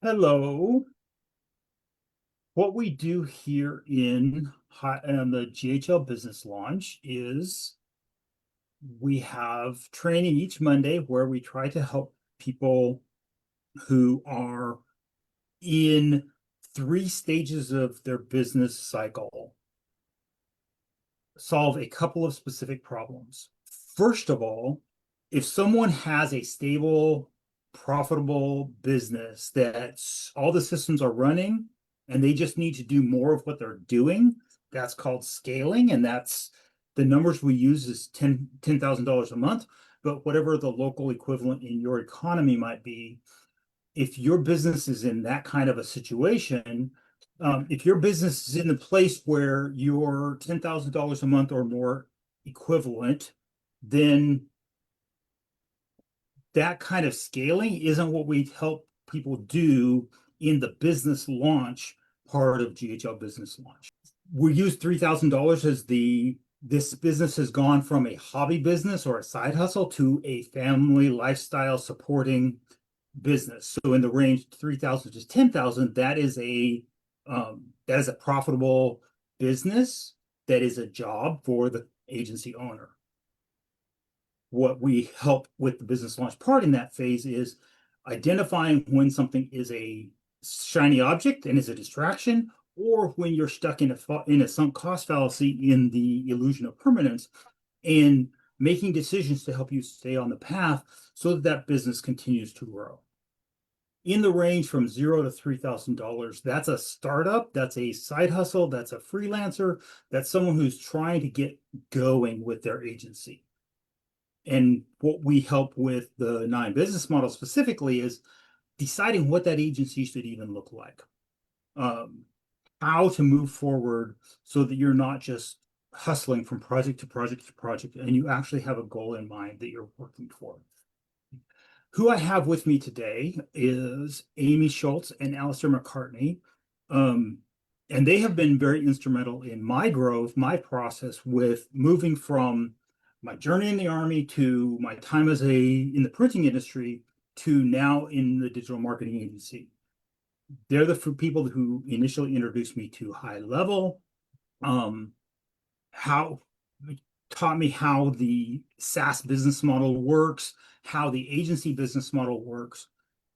Hello. What we do here in the GHL Business Launch is we have training each Monday where we try to help people who are in three stages of their business cycle solve a couple of specific problems. First of all, if someone has a stable, profitable business that all the systems are running and they just need to do more of what they're doing, that's called scaling. And that's the numbers we use is $10,000 a month. But whatever the local equivalent in your economy might be, if your business is in that kind of a situation, if your business is in a place where you're $10,000 a month or more equivalent, then that kind of scaling isn't what we help people do in the business launch part of GHL Business Launch. We use $3,000 as this business has gone from a hobby business or a side hustle to a family lifestyle supporting business. So in the range 3,000 to 10,000, that is a profitable business. That is a job for the agency owner. What we help with the business launch part in that phase is identifying when something is a shiny object and is a distraction, or when you're stuck in a sunk cost fallacy in the illusion of permanence, and making decisions to help you stay on the path so that that business continues to grow. In the range from $0 to $3,000, that's a startup, that's a side hustle, that's a freelancer, that's someone who's trying to get going with their agency. And what we help with the 9 business model specifically is deciding what that agency should even look like, how to move forward so that you're not just hustling from project to project to project, and you actually have a goal in mind that you're working for. Who I have with me today is Amy Schultz and Alastair Macartney. And they have been very instrumental in my growth, my process with moving from my journey in the Army to my time in the printing industry to now in the digital marketing agency. They're the people who initially introduced me to HighLevel, taught me how the SaaS business model works, how the agency business model works.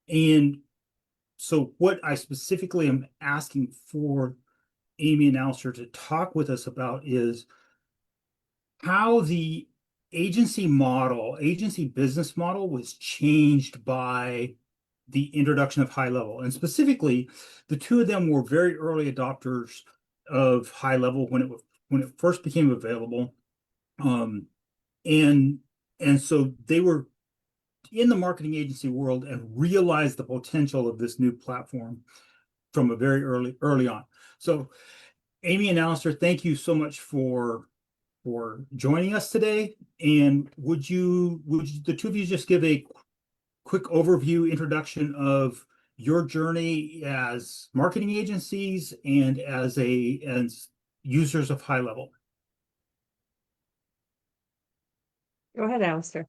And so what I specifically am asking for Amy and Alastair to talk with us about is how the agency business model was changed by the introduction of HighLevel. And specifically, the two of them were very early adopters of HighLevel when it first became available. And so they were in the marketing agency world and realized the potential of this new platform from a very early on. So Amy and Alastair, thank you so much for joining us today. And would you the two of you just give a quick overview introduction of your journey as marketing agencies and as users of HighLevel? Go ahead, Alastair.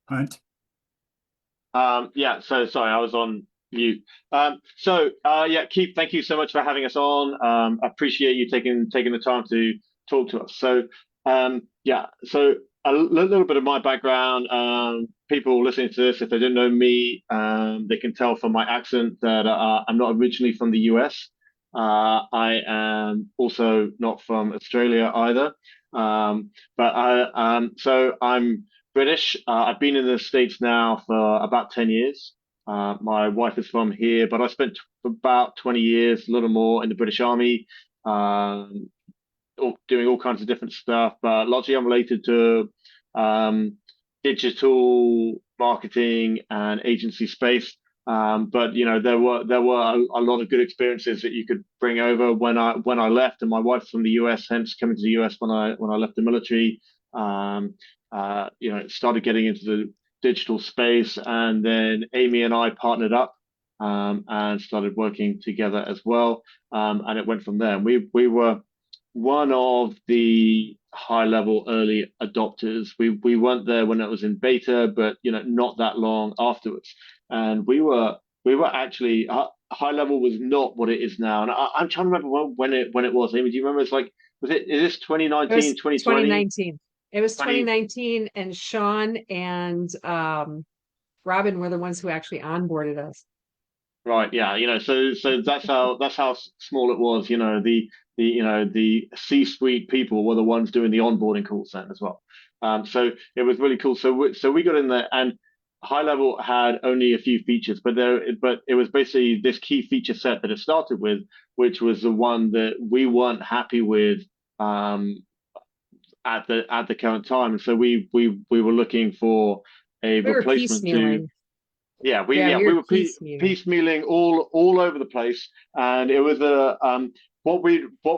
Hunt. Yeah, so sorry, I was on mute. Yeah, Keith, thank you so much for having us on. I appreciate you taking the time to talk to us. So yeah, so a little bit of my background. People listening to this, if they don't know me, they can tell from my accent that I'm not originally from the US. I am also not from Australia either. So I'm British. I've been in the States now for about 10 years. My wife is from here, but I spent about 20 years, a little more, in the British Army, doing all kinds of different stuff, but largely unrelated to digital marketing and agency space. But there were a lot of good experiences that you could bring over when I left, and my wife's from the US, hence coming to the US when I left the military. Started getting into the digital space, and then Amy and I partnered up and started working together as well. And it went from there. And we were one of the HighLevel early adopters. We weren't there when it was in beta, but not that long afterwards. and we were actually HighLevel was not what it is now. And I'm trying to remember when it was. Amy, do you remember? It's like, is this It was 2019, 2020? 2019. It was 20, 2019, and Sean and Robin were the ones who actually onboarded us. right, yeah, so that's how small it was. The C-suite people were the ones doing the onboarding calls then as well. So it was really cool. So we got in there, and HighLevel had only a few features, but it was basically this key feature set that it started with, which was the one that we weren't happy with at the current time, and so we were looking for a We were replacement to. piecemealing. Yeah, Yeah, we we were were piecemealing. piecemealing all over the place, and it was what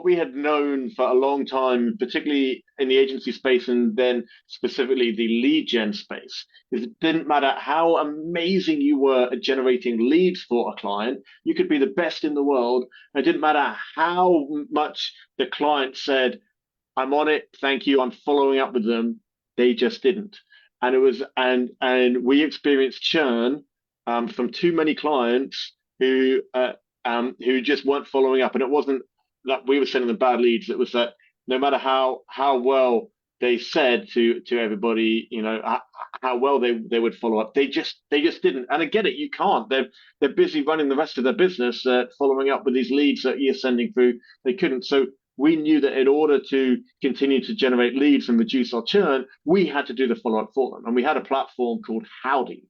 we had known for a long time, particularly in the agency space, and then specifically the lead gen space, is it didn't matter how amazing you were at generating leads for a client, you could be the best in the world. It didn't matter how much the client said, "I'm on it, thank you, I'm following up with them." They just didn't, and it was and we experienced churn from too many clients who just weren't following up. And it wasn't that we were sending them bad leads. It was that no matter how well they said to everybody, how well they would follow up, they just didn't. And I get it, you can't. They're busy running the rest of their business, following up with these leads that you're sending through. They couldn't. So we knew that in order to continue to generate leads and reduce our churn, we had to do the follow up for them. And we had a platform called Howdy,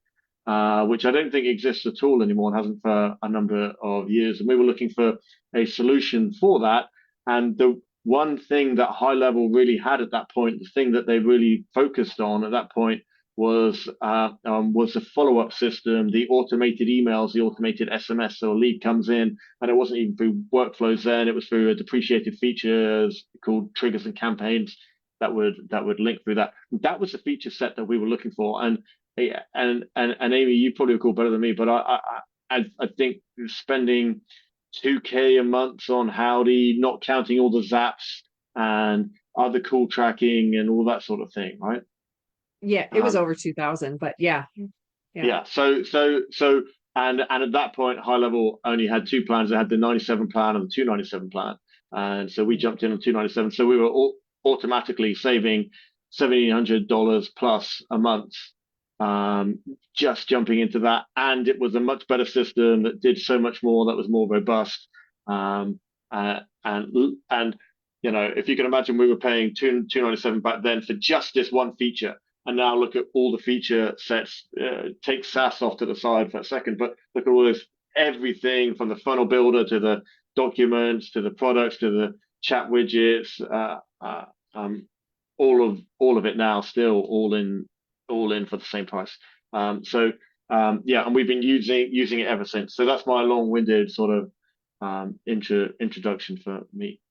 which I don't think exists at all anymore and hasn't for a number of years. And we were looking for a solution for that. And the one thing that HighLevel really had at that point, the thing that they really focused on at that point was the follow-up system, the automated emails, the automated SMS. So a lead comes in, and it wasn't even through workflows then; it was through a depreciated features called triggers and campaigns that would link through that. That was the feature set that we were looking for. And Amy, you probably recall better than me, but I think spending $2K a month on Howdy, not counting all the zaps and other call tracking and all that sort of thing, right? Yeah, it was over 2,000, but yeah. Yeah. So and at that point, HighLevel only had two plans. They had the 97 plan and the 297 plan, and so we jumped in on 297. So we were automatically saving $1,700 plus a month, just jumping into that. And it was a much better system that did so much more, that was more robust. And if you can imagine, we were paying 297 back then for just this one feature. And now look at all the feature sets. Take SaaS off to the side for a second, but look at all this, everything from the funnel builder to the documents to the products to the chat widgets, all of it now still all in for the same price. And we've been using it ever since. So that's my long-winded sort of introduction for me.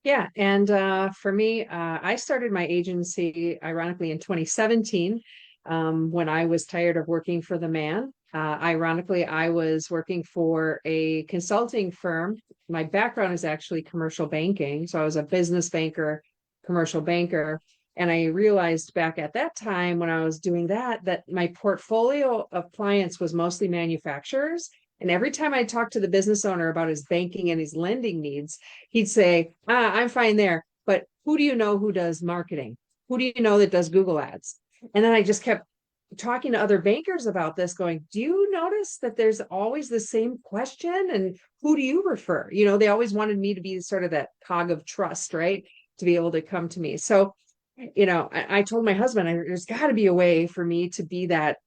Yeah, and for me, I started my agency, ironically, in 2017, when I was tired of working for the man. Ironically, I was working for a consulting firm. My background is actually commercial banking, so I was a business banker, commercial banker, and I realized back at that time when I was doing that my portfolio of clients was mostly manufacturers. And every time I talked to the business owner about his banking and his lending needs, he'd say, I'm fine there. But who do you know who does marketing? Who do you know that does Google ads? And then I just kept talking to other bankers about this, going, do you notice that there's always the same question? And who do you refer? They always wanted me to be sort of that cog of trust, right? To be able to come to me. So, I told my husband, there's got to be a way for me to be that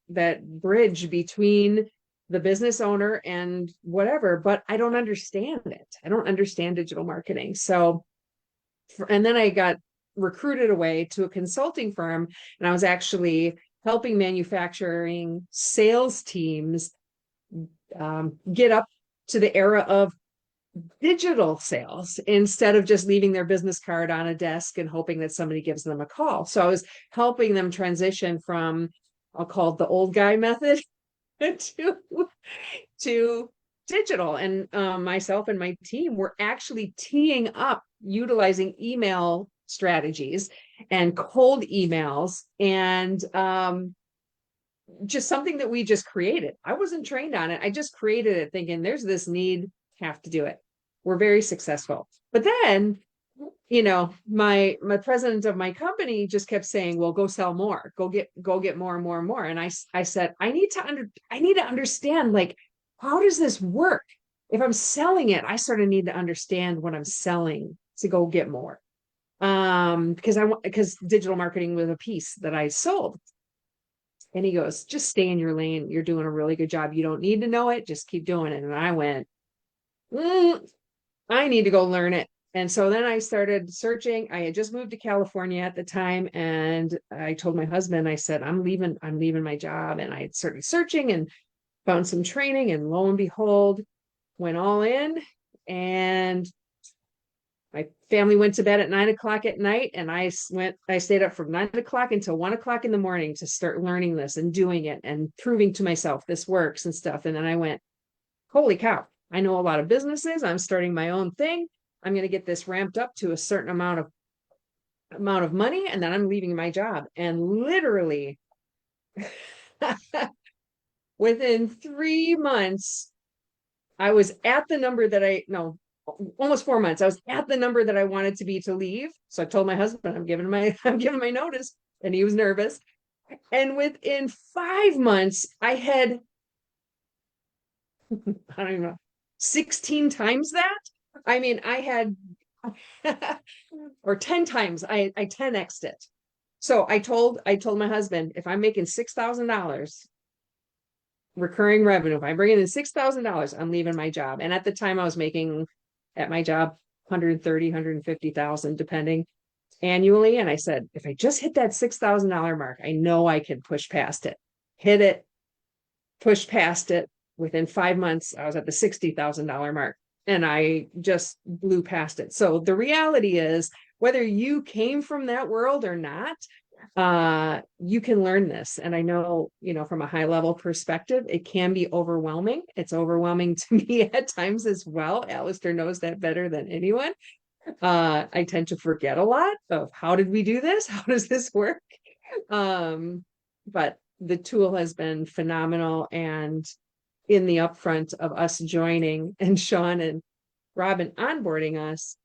bridge between the business owner and whatever, but I don't understand it. I don't understand digital marketing. So, and then I got recruited away to a consulting firm, and I was actually helping manufacturing sales teams get up to the era of digital sales instead of just leaving their business card on a desk and hoping that somebody gives them a call. So I was helping them transition from, I'll call it the old guy method, to digital. And myself and my team were actually teeing up utilizing email strategies and cold emails and just something that we just created. I wasn't trained on it. I just created it thinking there's this need, have to do it. We're very successful. But then, my president of my company just kept saying, well, go sell more, go get more and more and more. And I said, I need to understand, like, how does this work? If I'm selling it, I sort of need to understand what I'm selling to go get more. Because digital marketing was a piece that I sold. And he goes, just stay in your lane. You're doing a really good job. You don't need to know it. Just keep doing it. And I went, I need to go learn it. And so then I started searching. I had just moved to California at the time. And I told my husband, I said, I'm leaving my job. And I started searching and found some training. And lo and behold, went all in. And my family went to bed at 9 o'clock at night, and I stayed up from 9 o'clock until 1 o'clock in the morning to start learning this and doing it and proving to myself this works and stuff. And then I went, holy cow, I know a lot of businesses. I'm starting my own thing. I'm going to get this ramped up to a certain amount of money, and then I'm leaving my job. And literally within 3 months, I was at the number that almost 4 months. I was at the number that I wanted to be to leave. So I told my husband, I'm giving my notice, and he was nervous. And within 5 months, I had, I don't even know, 16 times that. I mean, I had, or 10 times, I 10x'd it. So I told my husband, if I'm making $6,000 recurring revenue, if I'm bringing in $6,000, I'm leaving my job. And at the time I was making at my job 130, 150,000 depending annually. And I said, if I just hit that $6,000 mark, I know I can push past it. Hit it, push past it. Within 5 months, I was at the $60,000 mark, and I just blew past it. So the reality is, whether you came from that world or not, you can learn this. And I know, from a high level perspective, it can be overwhelming. It's overwhelming to me at times as well. Alastair knows that better than anyone. I tend to forget a lot of, how did we do this? How does this work? But the tool has been phenomenal. And in the upfront of us joining and Sean and Robin onboarding us,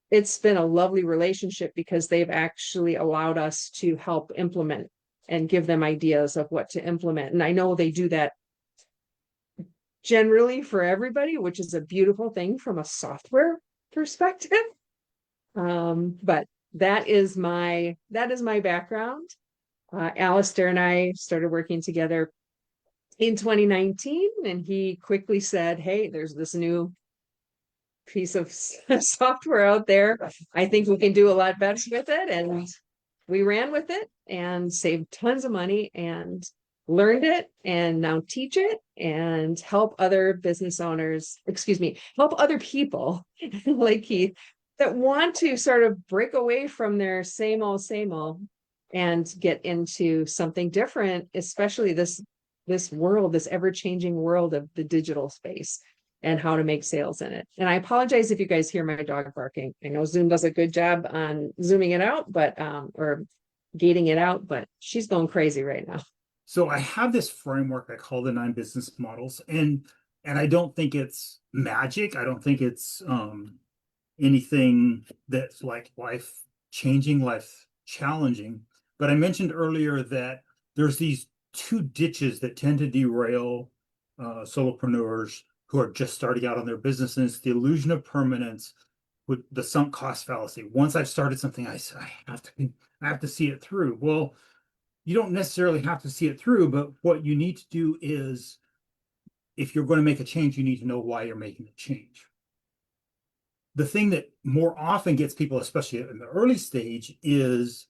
it's been a lovely relationship because they've actually allowed us to help implement and give them ideas of what to implement. And I know they do that generally for everybody, which is a beautiful thing from a software perspective. But that is my background. Alastair and I started working together in 2019, and he quickly said, hey, there's this new piece of software out there. I think we can do a lot better with it. And we ran with it and saved tons of money and learned it, and now teach it and help other business owners, help other people like Keith that want to sort of break away from their same old and get into something different, especially this world, this ever-changing world of the digital space, and how to make sales in it. And I apologize if you guys hear my dog barking. I know Zoom does a good job on zooming it out, but or gating it out, but she's going crazy right now. So I have this framework I call the 9 business models, and I don't think it's magic. I don't think it's anything that's like life changing, life challenging. But I mentioned earlier that there's these 2 ditches that tend to derail solopreneurs who are just starting out on their business, and it's the illusion of permanence with the sunk cost fallacy. Once I've started something, I have to see it through. Well, you don't necessarily have to see it through, but what you need to do is, if you're going to make a change, you need to know why you're making the change. The thing that more often gets people, especially in the early stage, is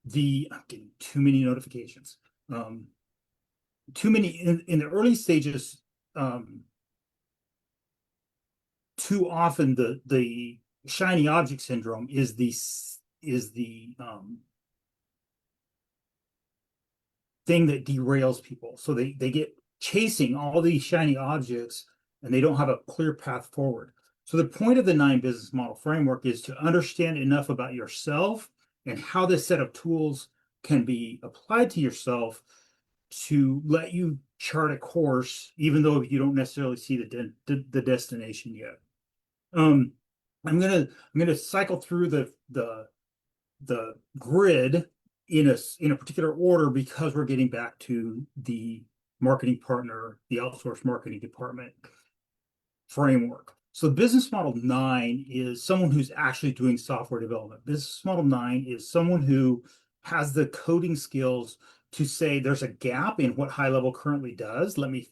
I'm getting too many notifications. Too many in the early stages. Too often the shiny object syndrome is the thing that derails people. So they get chasing all these shiny objects, and they don't have a clear path forward. So the point of the 9 business model framework is to understand enough about yourself and how this set of tools can be applied to yourself to let you chart a course, even though you don't necessarily see the destination yet. I'm gonna cycle through the grid in a particular order because we're getting back to the marketing partner, the outsourced marketing department framework. So business model 9 is someone who's actually doing software development. Business model 9 is someone who has the coding skills to say there's a gap in what HighLevel currently does. Let me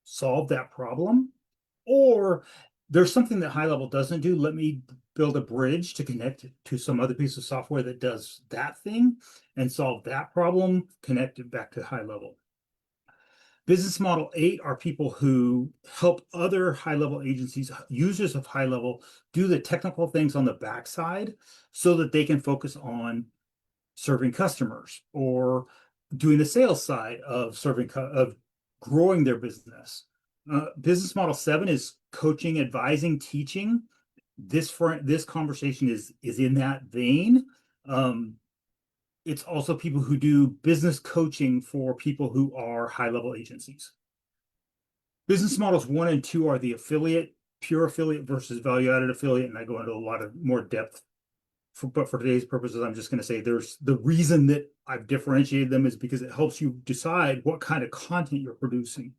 solve that problem. Or there's something that HighLevel doesn't do. Let me build a bridge to connect it to some other piece of software that does that thing and solve that problem, connect it back to HighLevel. Business model 8 are people who help other HighLevel agencies, users of HighLevel, do the technical things on the backside so that they can focus on serving customers or doing the sales side of growing their business. Business model 7 is coaching, advising, teaching. This conversation is in that vein. It's also people who do business coaching for people who are high-level agencies. Business models 1 and 2 are the pure affiliate versus value-added affiliate, and I go into a lot of more depth. But for today's purposes, I'm just going to say there's the reason that I've differentiated them is because it helps you decide what kind of content you're producing.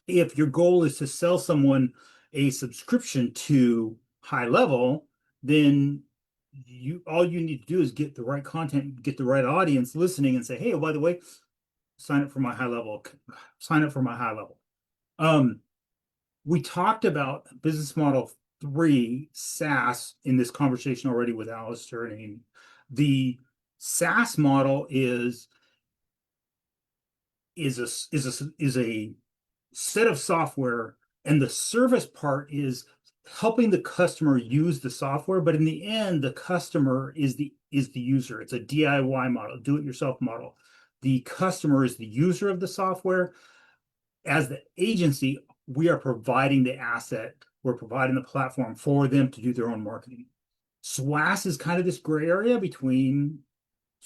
If your goal is to sell someone a subscription to HighLevel, then all you need to do is get the right content, get the right audience listening, and say, hey, oh, by the way, sign up for my HighLevel. We talked about business model 3, SaaS, in this conversation already with Alastair and Amy. The SaaS model is a set of software, and the service part is helping the customer use the software, but in the end, the customer is the user. It's a DIY model, do-it-yourself model. The customer is the user of the software. As the agency, we are providing the asset, we're providing the platform for them to do their own marketing. SwaS is kind of this gray area between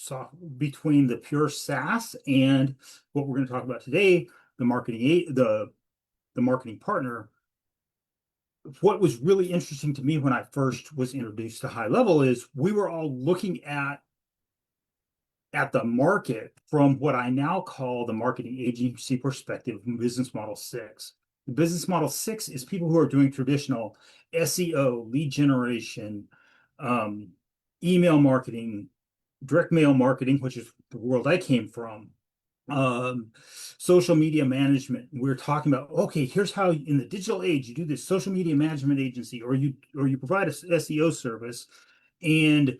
the pure SaaS and what we're going to talk about today, the marketing partner. What was really interesting to me when I first was introduced to HighLevel is we were all looking at the market from what I now call the marketing agency perspective, business model 6. The business model 6 is people who are doing traditional SEO, lead generation, email marketing, direct mail marketing, which is the world I came from, social media management. We're talking about, okay, here's how in the digital age you do this social media management agency, or you provide a SEO service, and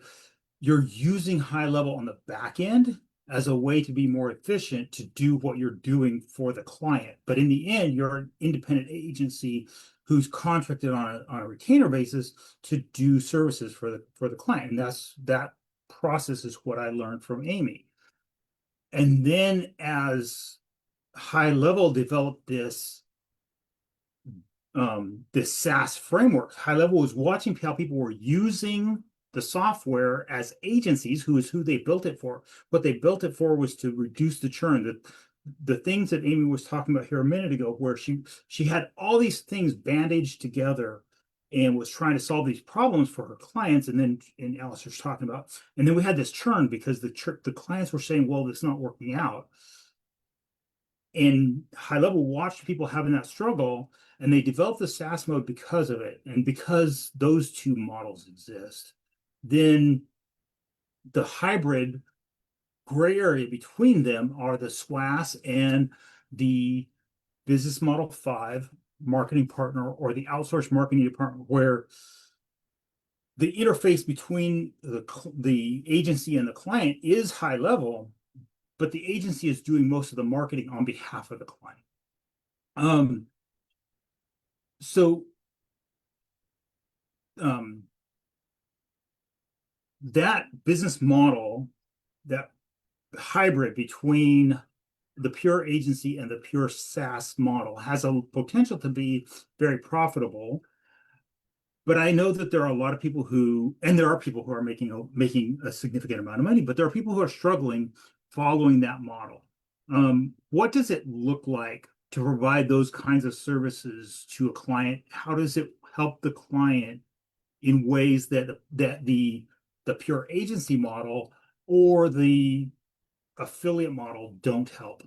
you're using HighLevel on the back end as a way to be more efficient to do what you're doing for the client. But in the end, you're an independent agency who's contracted on a retainer basis to do services for the client. And that process is what I learned from Amy. And then as HighLevel developed this SaaS framework, HighLevel was watching how people were using the software as agencies, who they built it for. What they built it for was to reduce the churn. The things that Amy was talking about here a minute ago, where she had all these things bandaged together and was trying to solve these problems for her clients. And Alastair's talking about, and then we had this churn because the clients were saying, well, it's not working out. And HighLevel watched people having that struggle, and they developed the SaaS mode because of it. And because those two models exist, then the hybrid gray area between them are the SwaS and the business model 5 marketing partner, or the outsourced marketing department, where the interface between the agency and the client is HighLevel, but the agency is doing most of the marketing on behalf of the client. That business model, that hybrid between the pure agency and the pure SaaS model, has a potential to be very profitable. But I know that there are a lot of people and there are people who are making a significant amount of money, but there are people who are struggling following that model. What does it look like to provide those kinds of services to a client? How does it help the client in ways that the pure agency model or the affiliate model don't help?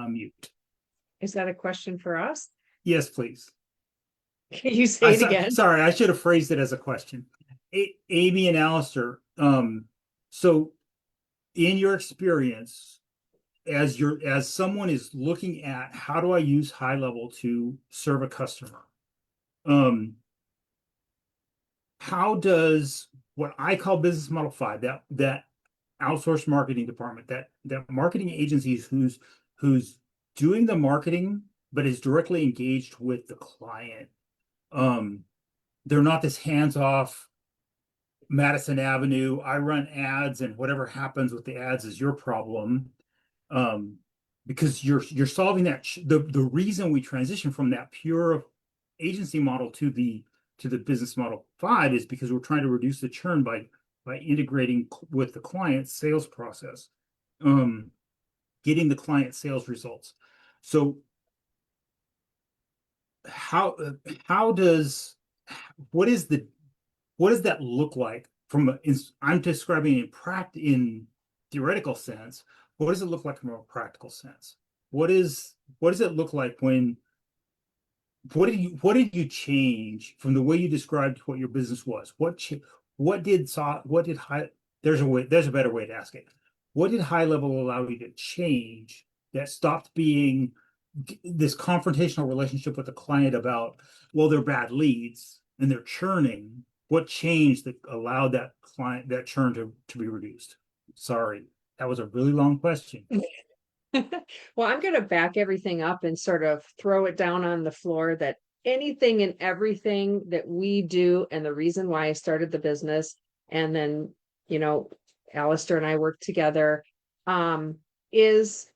Mute. Is that a question for us? Yes, please. Can you say it again? Sorry, I should have phrased it as a question. Amy and Alastair, so in your experience, as someone is looking at how do I use HighLevel to serve a customer, how does what I call business model 5, that outsourced marketing department, that marketing agency who's doing the marketing but is directly engaged with the client, they're not this hands-off Madison Avenue, I run ads and whatever happens with the ads is your problem. Because you're solving that. The reason we transition from that pure agency model to the business model 5 is because we're trying to reduce the churn by integrating with the client sales process, getting the client sales results. So what does that look like I'm describing in theoretical sense. What does it look like from a practical sense? What does it look like what did you change from the way you described what your business was? There's a better way to ask it. What did HighLevel allow you to change that stopped being this confrontational relationship with the client about, well, they're bad leads and they're churning? What changed that allowed that churn to be reduced? Sorry, that was a really long question. Well, I'm going to back everything up and sort of throw it down on the floor that anything and everything that we do, and the reason why I started the business, and then, Alastair and I work together, is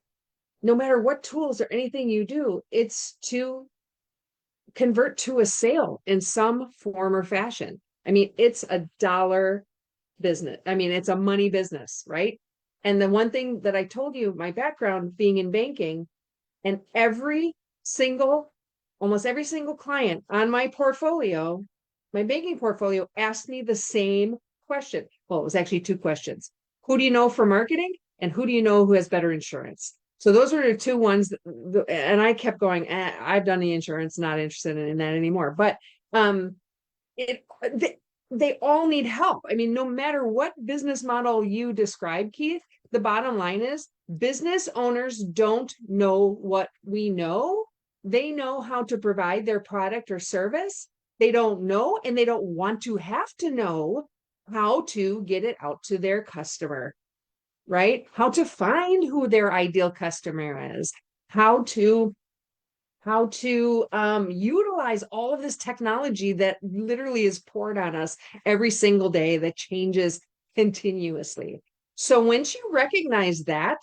no matter what tools or anything you do, it's to convert to a sale in some form or fashion. I mean, it's a dollar business. I mean, it's a money business, right? And the one thing that I told you, my background being in banking, and almost every single client on my portfolio, my banking portfolio, asked me the same question. Well, it was actually 2 questions. Who do you know for marketing? And who do you know who has better insurance? So those were the 2 ones, and I kept going, I've done the insurance, not interested in that anymore. But they all need help. I mean, no matter what business model you describe, Keith, the bottom line is business owners don't know what we know. They know how to provide their product or service. They don't know, and they don't want to have to know how to get it out to their customer, right? How to find who their ideal customer is, how to utilize all of this technology that literally is poured on us every single day, that changes continuously. So once you recognize that,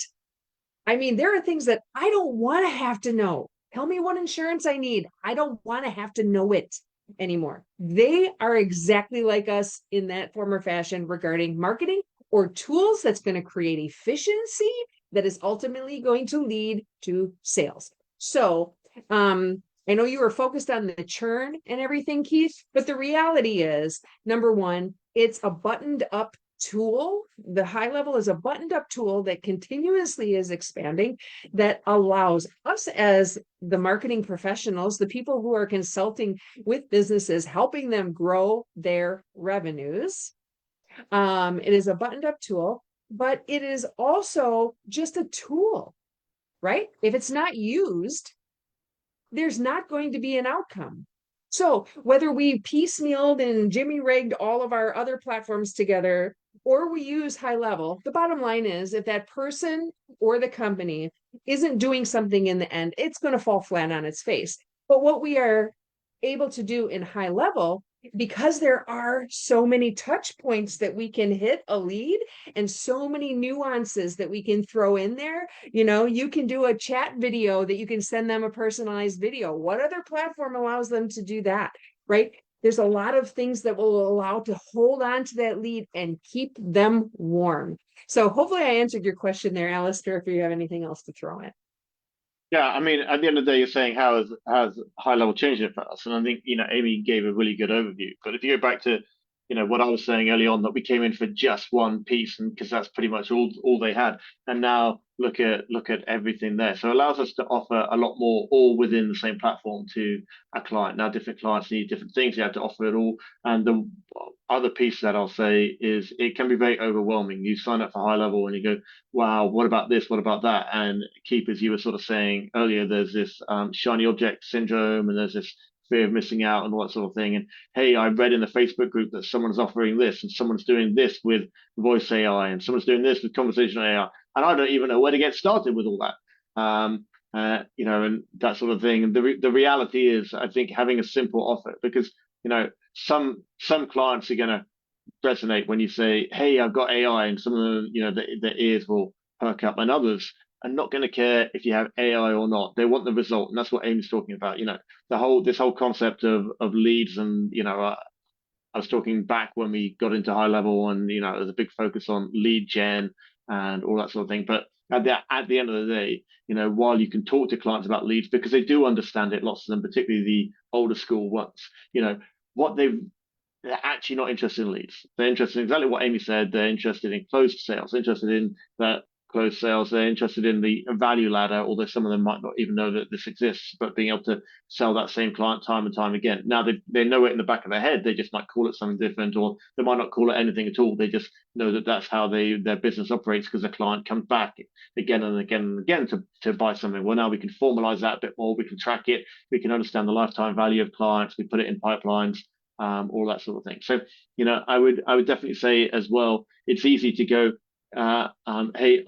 I mean, there are things that I don't want to have to know. Tell me what insurance I need. I don't want to have to know it anymore. They are exactly like us in that form or fashion regarding marketing or tools that's going to create efficiency that is ultimately going to lead to sales. So I know you were focused on the churn and everything, Keith, but the reality is, number one, it's a buttoned up tool. The HighLevel is a buttoned up tool that continuously is expanding, that allows us as the marketing professionals, the people who are consulting with businesses, helping them grow their revenues. It is a buttoned up tool, but it is also just a tool, right? If it's not used, there's not going to be an outcome. So whether we piecemealed and Jimmy rigged all of our other platforms together, or we use HighLevel, the bottom line is if that person or the company isn't doing something in the end, it's going to fall flat on its face. But what we are able to do in HighLevel, because there are so many touch points that we can hit a lead and so many nuances that we can throw in there, you can do a chat video that you can send them a personalized video. What other platform allows them to do that, right? there's a lot of things that will allow to hold on to that lead and keep them warm. So hopefully I answered your question there, Alastair, if you have anything else to throw in. Yeah, I mean, at the end of the day, you're saying how has HighLevel changed it for us? And I think, Amy gave a really good overview. But if you go back to, what I was saying early on, that we came in for just one piece, and because that's pretty much all they had, and now look at everything there. So it allows us to offer a lot more, all within the same platform to a client. Now, different clients need different things. You have to offer it all. And the other piece that I'll say is it can be very overwhelming. You sign up for HighLevel and you go, wow, what about this? What about that? And Keith, as you were sort of saying earlier, there's this shiny object syndrome, and there's this fear of missing out and all that sort of thing. And hey, I read in the Facebook group that someone's offering this, and someone's doing this with voice AI, and someone's doing this with conversational AI, and I don't even know where to get started with all that. And that sort of thing. And the reality is, I think having a simple offer, because some clients are going to resonate when you say, "Hey, I've got AI," and some of them, their ears will perk up, and others are not going to care if you have AI or not. They want the result, and that's what Amy's talking about. This whole concept of leads, and I was talking back when we got into HighLevel, and there's a big focus on lead gen and all that sort of thing. But at the end of the day, while you can talk to clients about leads because they do understand it, lots of them, particularly the older school ones, what they're actually not interested in leads. They're interested in exactly what Amy said. They're interested in closed sales, interested in that closed sales. They're interested in the value ladder, although some of them might not even know that this exists, but being able to sell that same client time and time again. Now, they know it in the back of their head. They just might call it something different, or they might not call it anything at all. They just know that that's how their business operates, because the client comes back again and again and again to buy something. Well, now we can formalize that a bit more. We can track it. We can understand the lifetime value of clients. We put it in pipelines. All that sort of thing. So, I would definitely say as well, it's easy to go, hey,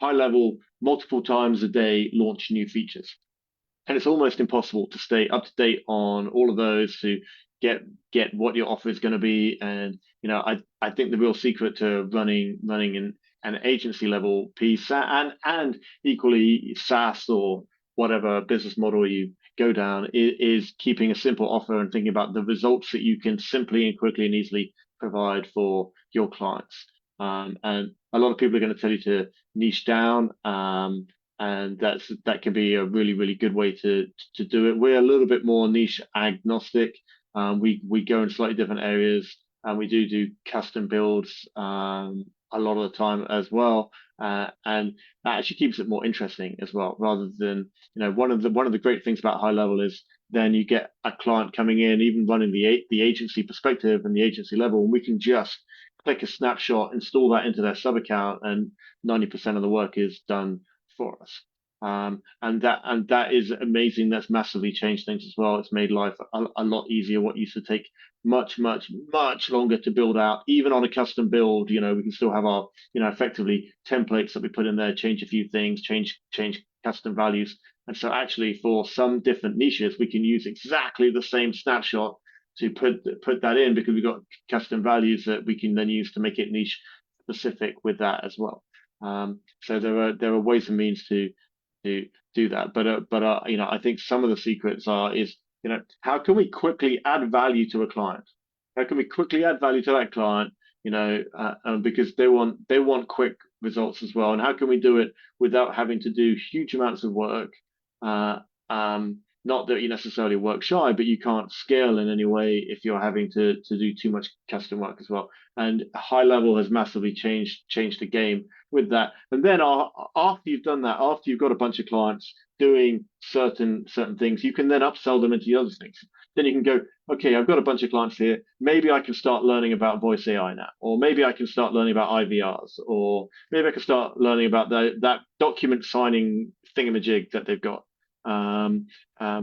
HighLevel multiple times a day launch new features, and it's almost impossible to stay up to date on all of those to get what your offer is going to be. And I think the real secret to running an agency level piece, and equally SaaS or whatever business model you go down, is keeping a simple offer and thinking about the results that you can simply and quickly and easily provide for your clients. And a lot of people are going to tell you to niche down, and that can be a really, really good way to do it. We're a little bit more niche agnostic. We go in slightly different areas, and we do custom builds a lot of the time as well, and that actually keeps it more interesting as well. Rather than one of the great things about HighLevel is then you get a client coming in, even running the agency perspective and the agency level, and we can just click a snapshot, install that into their sub account, and 90% of the work is done for us. And that is amazing. That's massively changed things as well. It's made life a lot easier. What used to take much longer to build out, even on a custom build, we can still have our effectively templates that we put in there, change a few things, change custom values. And so actually for some different niches, we can use exactly the same snapshot to put that in, because we've got custom values that we can then use to make it niche specific with that as well. So there are ways and means to do that, but I think some of the secrets is how can we quickly add value to a client? How can we quickly add value to that client? Because they want quick results as well. And how can we do it without having to do huge amounts of work? Not that you necessarily work shy, but you can't scale in any way if you're having to do too much custom work as well. And HighLevel has massively changed the game with that. And then after you've done that, after you've got a bunch of clients doing certain things, you can then upsell them into the other things. Then you can go, okay, I've got a bunch of clients here. Maybe I can start learning about voice AI now, or maybe I can start learning about IVRs, or maybe I can start learning about that document signing thingamajig that they've got.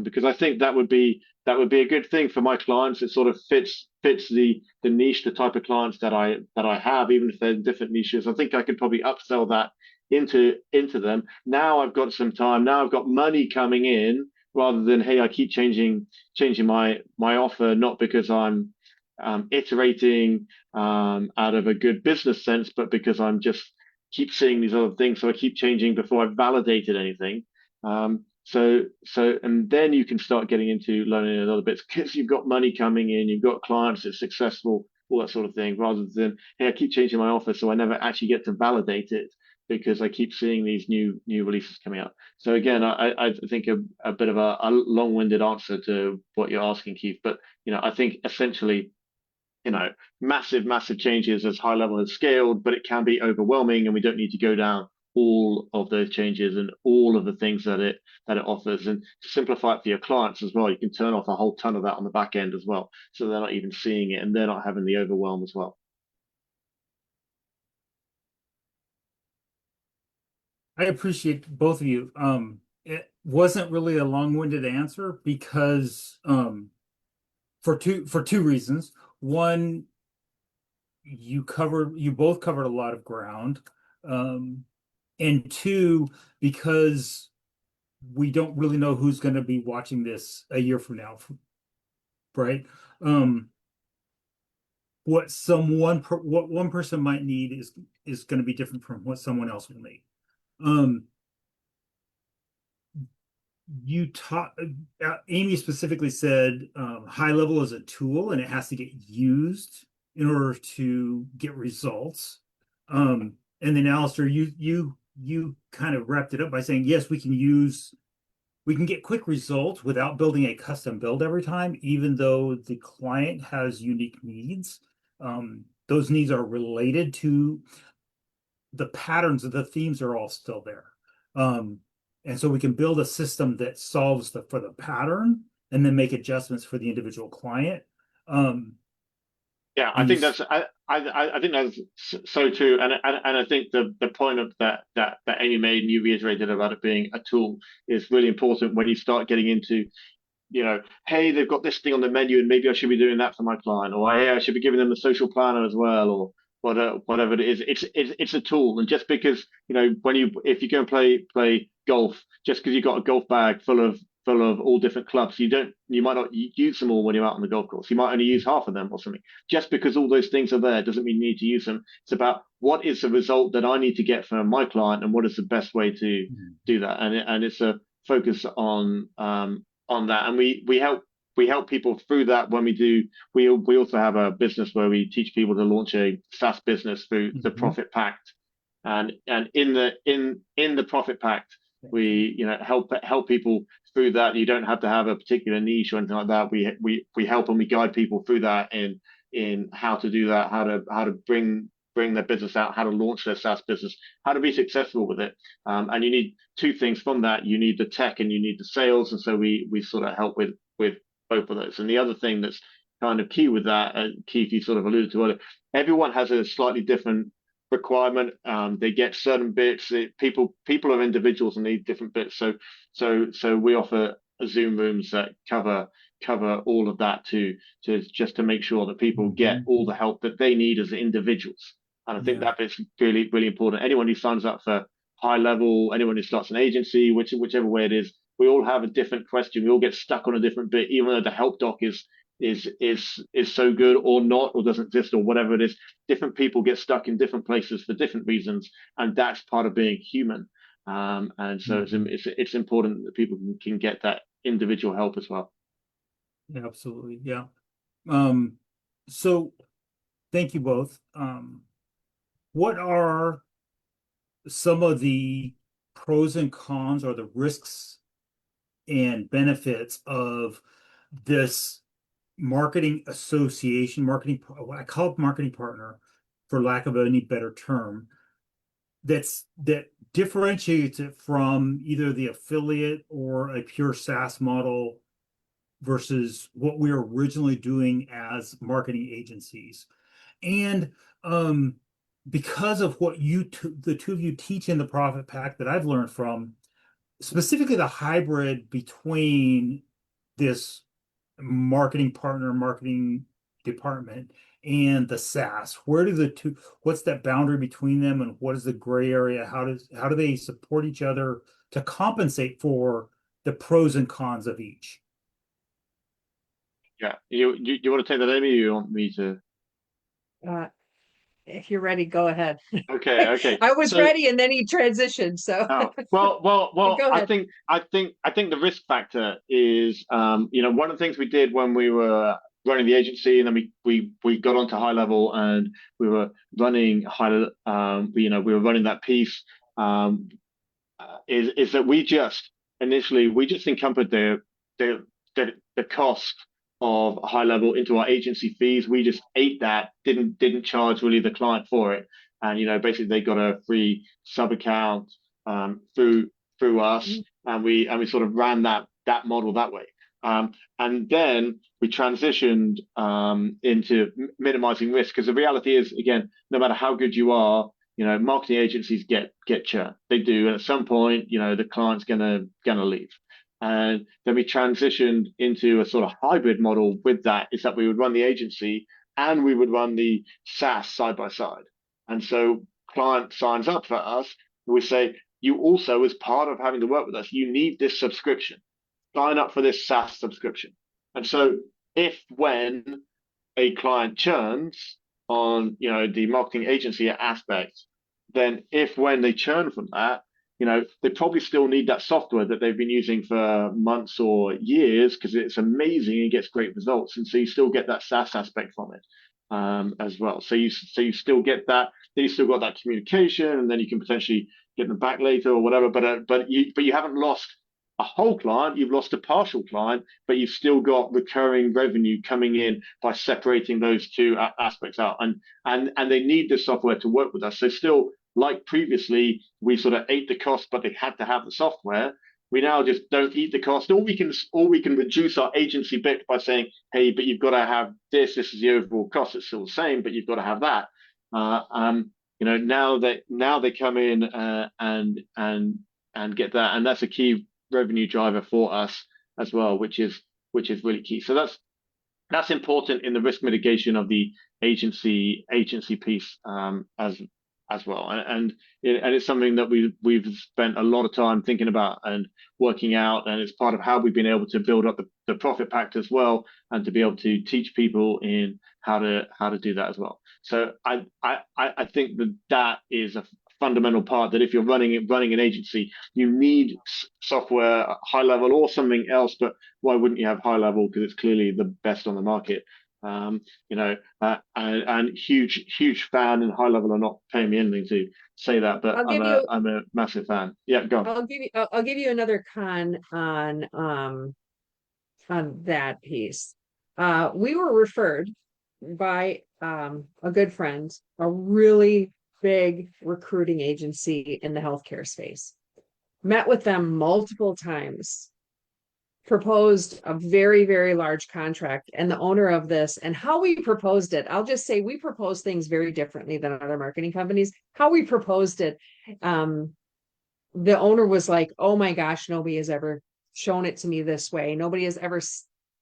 Because I think that would be a good thing for my clients. It sort of fits the niche, the type of clients that I have, even if they're in different niches. I think I could probably upsell that into them. Now I've got some time. Now I've got money coming in, rather than, hey, I keep changing my offer, not because I'm iterating out of a good business sense, but because I'm just keep seeing these other things. So I keep changing before I've validated anything. And then you can start getting into learning other bits because you've got money coming in, you've got clients that's successful, all that sort of thing, rather than, hey, I keep changing my offer, so I never actually get to validate it because I keep seeing these new releases coming out. So again, I think a bit of a long-winded answer to what you're asking, Keith, but I think essentially, massive changes as HighLevel has scaled, but it can be overwhelming, and we don't need to go down all of those changes and all of the things that it offers. And to simplify it for your clients as well, you can turn off a whole ton of that on the back end as well, so they're not even seeing it and they're not having the overwhelm as well. I appreciate both of you. It wasn't really a long-winded answer because for two reasons. One, you both covered a lot of ground. And two, because we don't really know who's going to be watching this a year from now, right? What one person might need is going to be different from what someone else will need. Amy specifically said HighLevel is a tool and it has to get used in order to get results. And then Alastair, you kind of wrapped it up by saying, yes, we can get quick results without building a custom build every time, even though the client has unique needs. Those needs are related to the patterns of the themes are all still there. And so we can build a system that solves for the pattern and then make adjustments for the individual client. Yeah, I think that's so true, and I think the point of that Amy made and you reiterated about it being a tool is really important when you start getting into, hey, they've got this thing on the menu and maybe I should be doing that for my client, or hey, I should be giving them the social planner as well, or whatever it is. It's a tool, and just because if you go and play golf, just because you've got a golf bag full of all different clubs, you might not use them all when you're out on the golf course. You might only use half of them or something. Just because all those things are there doesn't mean you need to use them. It's about what is the result that I need to get from my client and what is the best way to do that. And it's a focus on that. And we help people through that when we do. We also have a business where we teach people to launch a SaaS business through the Profit Pact. And in the Profit Pact, we help people through that. You don't have to have a particular niche or anything like that. We help and we guide people through that in how to do that, how to bring their business out, how to launch their SaaS business, how to be successful with it. And you need two things from that. You need the tech and you need the sales. And so we sort of help with both of those. And the other thing that's kind of key with that, Keith, you sort of alluded to earlier, everyone has a slightly different requirement. They get certain bits. People are individuals and need different bits. So we offer Zoom rooms that cover all of that to make sure that people get all the help that they need as individuals. And I think that bit's really, really important. Anyone who signs up for HighLevel, anyone who starts an agency, whichever way it is, we all have a different question. We all get stuck on a different bit, even though the help doc is so good or not, or doesn't exist, or whatever it is. Different people get stuck in different places for different reasons, and that's part of being human. And so it's important that people can get that individual help as well. Absolutely, yeah. So thank you both. What are some of the pros and cons or the risks and benefits of this marketing association, I call it marketing partner for lack of any better term, that differentiates it from either the affiliate or a pure SaaS model versus what we were originally doing as marketing agencies? And because of what the two of you teach in the Profit Pact that I've learned from, specifically the hybrid between this marketing partner, marketing department, and the SaaS, what's that boundary between them, and what is the gray area? How do they support each other to compensate for the pros and cons of each? Yeah, you want to take that, Amy, or you want me to? If you're ready, go ahead. Okay, okay. I was So, ready and then he transitioned. So oh, well. go ahead. I think the risk factor is, one of the things we did when we were running the agency, and then we got onto HighLevel, and we were running we were running that piece. Um, is that we just encumbered the the cost of HighLevel into our agency fees. We just ate that, didn't charge really the client for it, and basically they got a free sub account through us, and we sort of ran that model that way. And then we transitioned into minimizing risk, because the reality is, again, no matter how good you are, marketing agencies get churn. They do, and at some point, the client's gonna leave. And then we transitioned into a sort of hybrid model with that, is that we would run the agency and we would run the SaaS side by side. And so client signs up for us, we say, you also, as part of having to work with us, you need this subscription. Sign up for this SaaS subscription. And so if when a client churns on the marketing agency aspect, then if when they churn from that, they probably still need that software that they've been using for months or years, because it's amazing and gets great results, and so you still get that SaaS aspect from it as well. So you still get that. Then you still got that communication, and then you can potentially get them back later or whatever. But you haven't lost a whole client, you've lost a partial client, but you've still got recurring revenue coming in by separating those two aspects out. And they need the software to work with us. So still, like previously, we sort of ate the cost, but they had to have the software. We now just don't eat the cost, or we can reduce our agency bit by saying, hey, but you've got to have this. This is the overall cost. It's still the same, but you've got to have that. Now they come in and get that, and that's a key revenue driver for us as well, which is really key. So that's important in the risk mitigation of the agency piece as well, and it's something that we've spent a lot of time thinking about and working out, and it's part of how we've been able to build up the Profit Pact as well, and to be able to teach people in how to do that as well. So I think that is a fundamental part, that if you're running an agency, you need software, HighLevel or something else. But why wouldn't you have HighLevel? Because it's clearly the best on the market. And huge fan, and HighLevel are not paying me anything to say that, but I'm a massive fan. Yeah, go on. I'll give you another con on that piece. We were referred by a good friend, a really big recruiting agency in the healthcare space. Met with them multiple times, proposed a very, very large contract, and the owner of this, and how we proposed it, I'll just say we propose things very differently than other marketing companies. How we proposed it, the owner was like, oh my gosh, nobody has ever shown it to me this way. Nobody has ever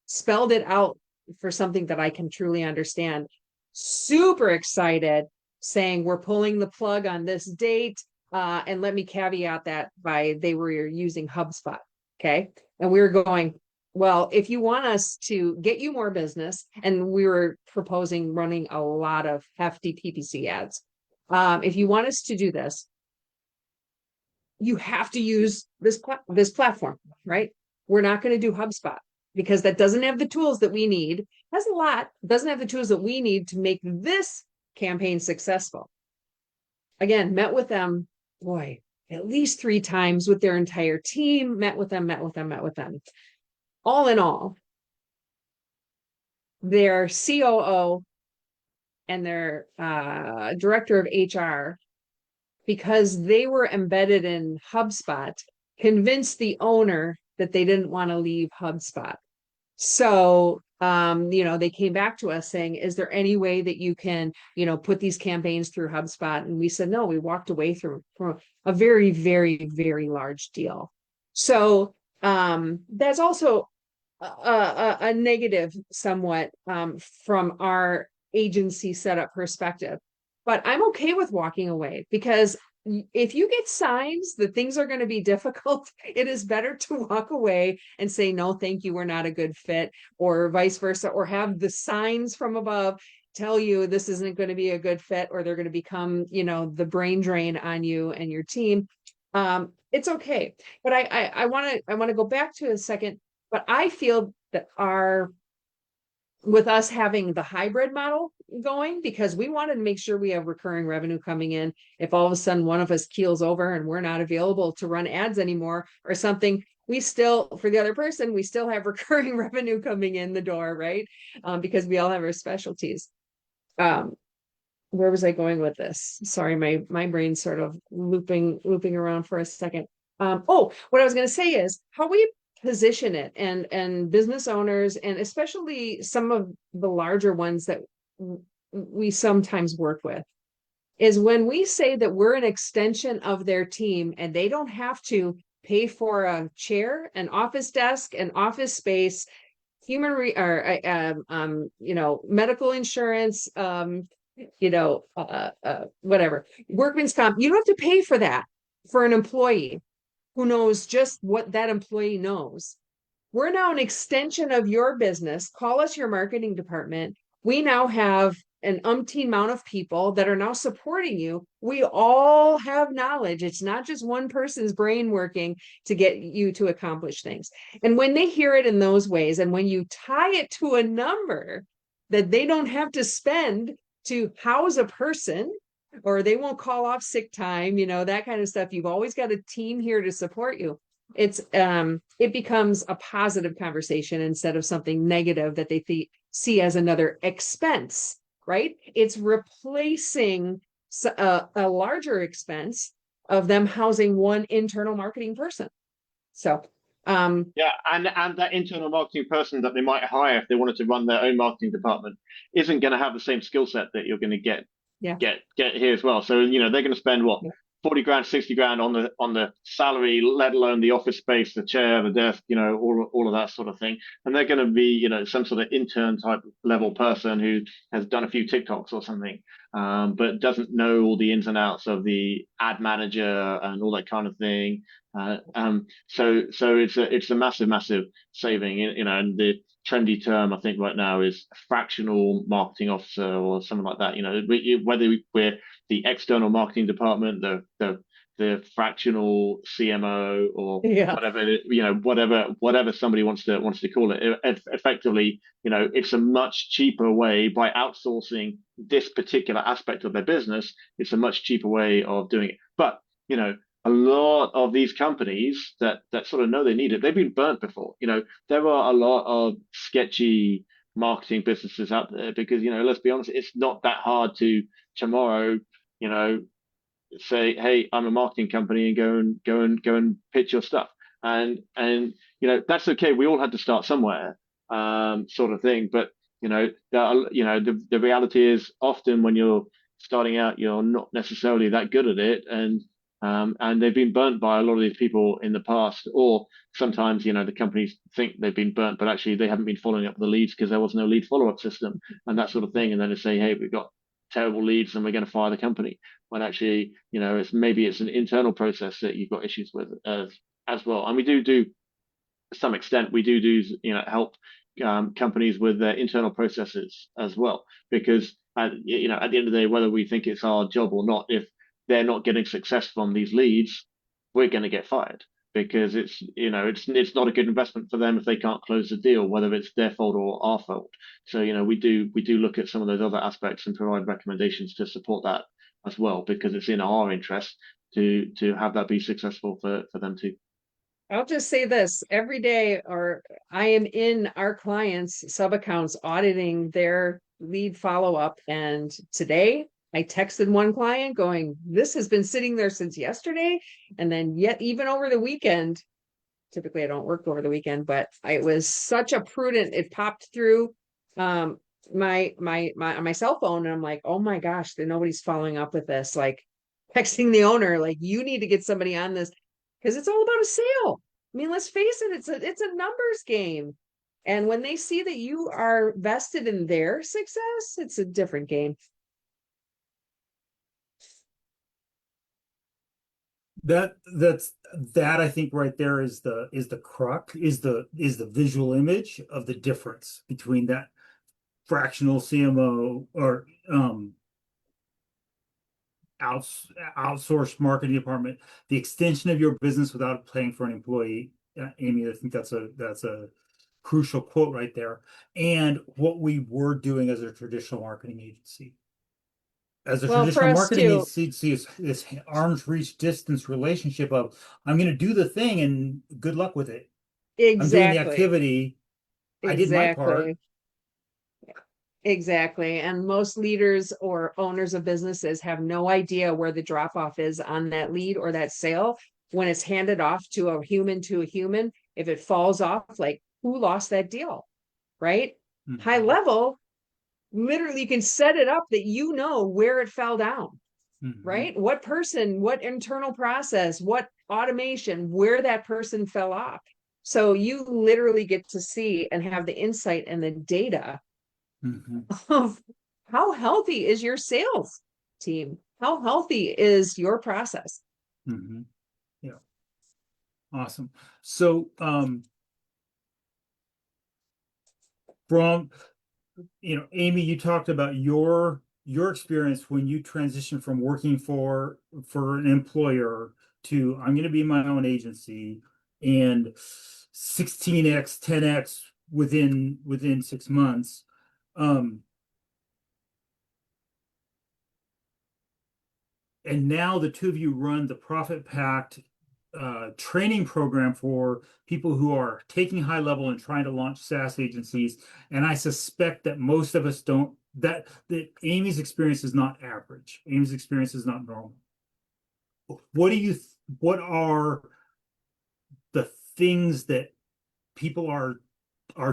spelled it out for something that I can truly understand. Super excited, saying we're pulling the plug on this date. And let me caveat that by they were using HubSpot. Okay. And we were going, well, if you want us to get you more business, and we were proposing running a lot of hefty PPC ads. If you want us to do this, you have to use this platform, right? We're not going to do HubSpot, because that doesn't have the tools that we need. Has a lot, doesn't have the tools that we need to make this campaign successful. Again, met with them, boy, at least 3 times with their entire team, met with them. All in all, their COO and their director of HR, because they were embedded in HubSpot, convinced the owner that they didn't want to leave HubSpot. So, they came back to us saying, is there any way that you can, put these campaigns through HubSpot? And we said, no, we walked away from a very, very, very large deal. So, that's also a negative somewhat, from our agency setup perspective. But I'm okay with walking away, because if you get signs that things are going to be difficult, it is better to walk away and say, no, thank you, we're not a good fit, or vice versa, or have the signs from above. tell you this isn't going to be a good fit, or they're going to become, the brain drain on you and your team. It's okay. But I want to go back to a second, but I feel that with us having the hybrid model going, because we wanted to make sure we have recurring revenue coming in. If all of a sudden one of us keels over and we're not available to run ads anymore or something, we still, for the other person, we still have recurring revenue coming in the door, right? Because we all have our specialties. Where was I going with this? Sorry, my brain's sort of looping around for a second. What I was going to say is how we position it, and business owners, and especially some of the larger ones that we sometimes work with, is when we say that we're an extension of their team and they don't have to pay for a chair, an office desk, an office space, medical insurance, whatever, workman's comp. You don't have to pay for that for an employee who knows just what that employee knows. We're now an extension of your business. Call us your marketing department. We now have an umpteen amount of people that are now supporting you. We all have knowledge. It's not just one person's brain working to get you to accomplish things. And when they hear it in those ways, and when you tie it to a number that they don't have to spend to house a person, or they won't call off sick time, that kind of stuff. You've always got a team here to support you. It becomes a positive conversation instead of something negative that they see as another expense, right? It's replacing a larger expense of them housing one internal marketing person. So yeah, and that internal marketing person that they might hire if they wanted to run their own marketing department isn't going to have the same skill set that you're going to get here as well. So they're going to spend 40 grand, 60 grand on the salary, let alone the office space, the chair, the desk, all of that sort of thing. And they're going to be some sort of intern type level person who has done a few TikToks or something, but doesn't know all the ins and outs of the ad manager and all that kind of thing. So it's a massive saving, and the trendy term I think right now is fractional marketing officer or something like that. Whether we're the external marketing department, the fractional CMO, or whatever somebody wants to call it. Effectively, it's a much cheaper way, by outsourcing this particular aspect of their business. It's a much cheaper way of doing it. But a lot of these companies that sort of know they need it, they've been burnt before. There are a lot of sketchy marketing businesses out there because, let's be honest, it's not that hard to tomorrow, say, hey, I'm a marketing company, and go and pitch your stuff. And that's okay. We all had to start somewhere, sort of thing. But, the reality is often when you're starting out, you're not necessarily that good at it. And they've been burnt by a lot of these people in the past, or sometimes, the companies think they've been burnt, but actually they haven't been following up the leads because there was no lead follow-up system and that sort of thing. And then they say, hey, we've got terrible leads and we're going to fire the company. When actually, it's an internal process that you've got issues with as well. And we do to some extent, help companies with their internal processes as well, because at the end of the day, whether we think it's our job or not, if they're not getting success from these leads, we're going to get fired, because it's not a good investment for them if they can't close the deal, whether it's their fault or our fault. So we do look at some of those other aspects and provide recommendations to support that as well, because it's in our interest to have that be successful for them too. I'll just say this: every day, or I am in our clients' sub accounts auditing their lead follow-up, and today I texted one client going, this has been sitting there since yesterday. And then yet even over the weekend, typically I don't work over the weekend, but it was such a prudent, it popped through my cell phone. And I'm like, oh my gosh, nobody's following up with this. Like texting the owner, like, you need to get somebody on this, because it's all about a sale. I mean, let's face it, it's a numbers game. And when they see that you are vested in their success, it's a different game. That I think right there is the crux, is the visual image of the difference between that fractional CMO or outsourced marketing department, the extension of your business without paying for an employee. Amy, I think that's a crucial quote right there. And what we were doing as a traditional marketing agency. As a Well, for traditional us marketing too, agency, is this arm's reach distance relationship of I'm going to do the thing and good luck with it. I'm doing the exactly, activity. I did my part. exactly. Exactly. And most leaders or owners of businesses have no idea where the drop off is on that lead or that sale when it's handed off to a human to a human. If it falls off, like who lost that deal? Right? High Mhm. level, literally you can set it up that you know where it fell down, Mhm. right? What person, what internal process, what automation, where that person fell off. So you literally get to see and have the insight and the data Mhm. of how healthy is your sales team? How healthy is your process? Mhm. Yeah. Awesome. So, from Amy, you talked about your experience when you transitioned from working for an employer to I'm going to be my own agency and 16x, 10x within 6 months. Um, and now the two of you run the Profit Pact training program for people who are taking HighLevel and trying to launch SaaS agencies. And I suspect that most of us don't, that Amy's experience is not average. Amy's experience is not normal. What do you, what are the things that people are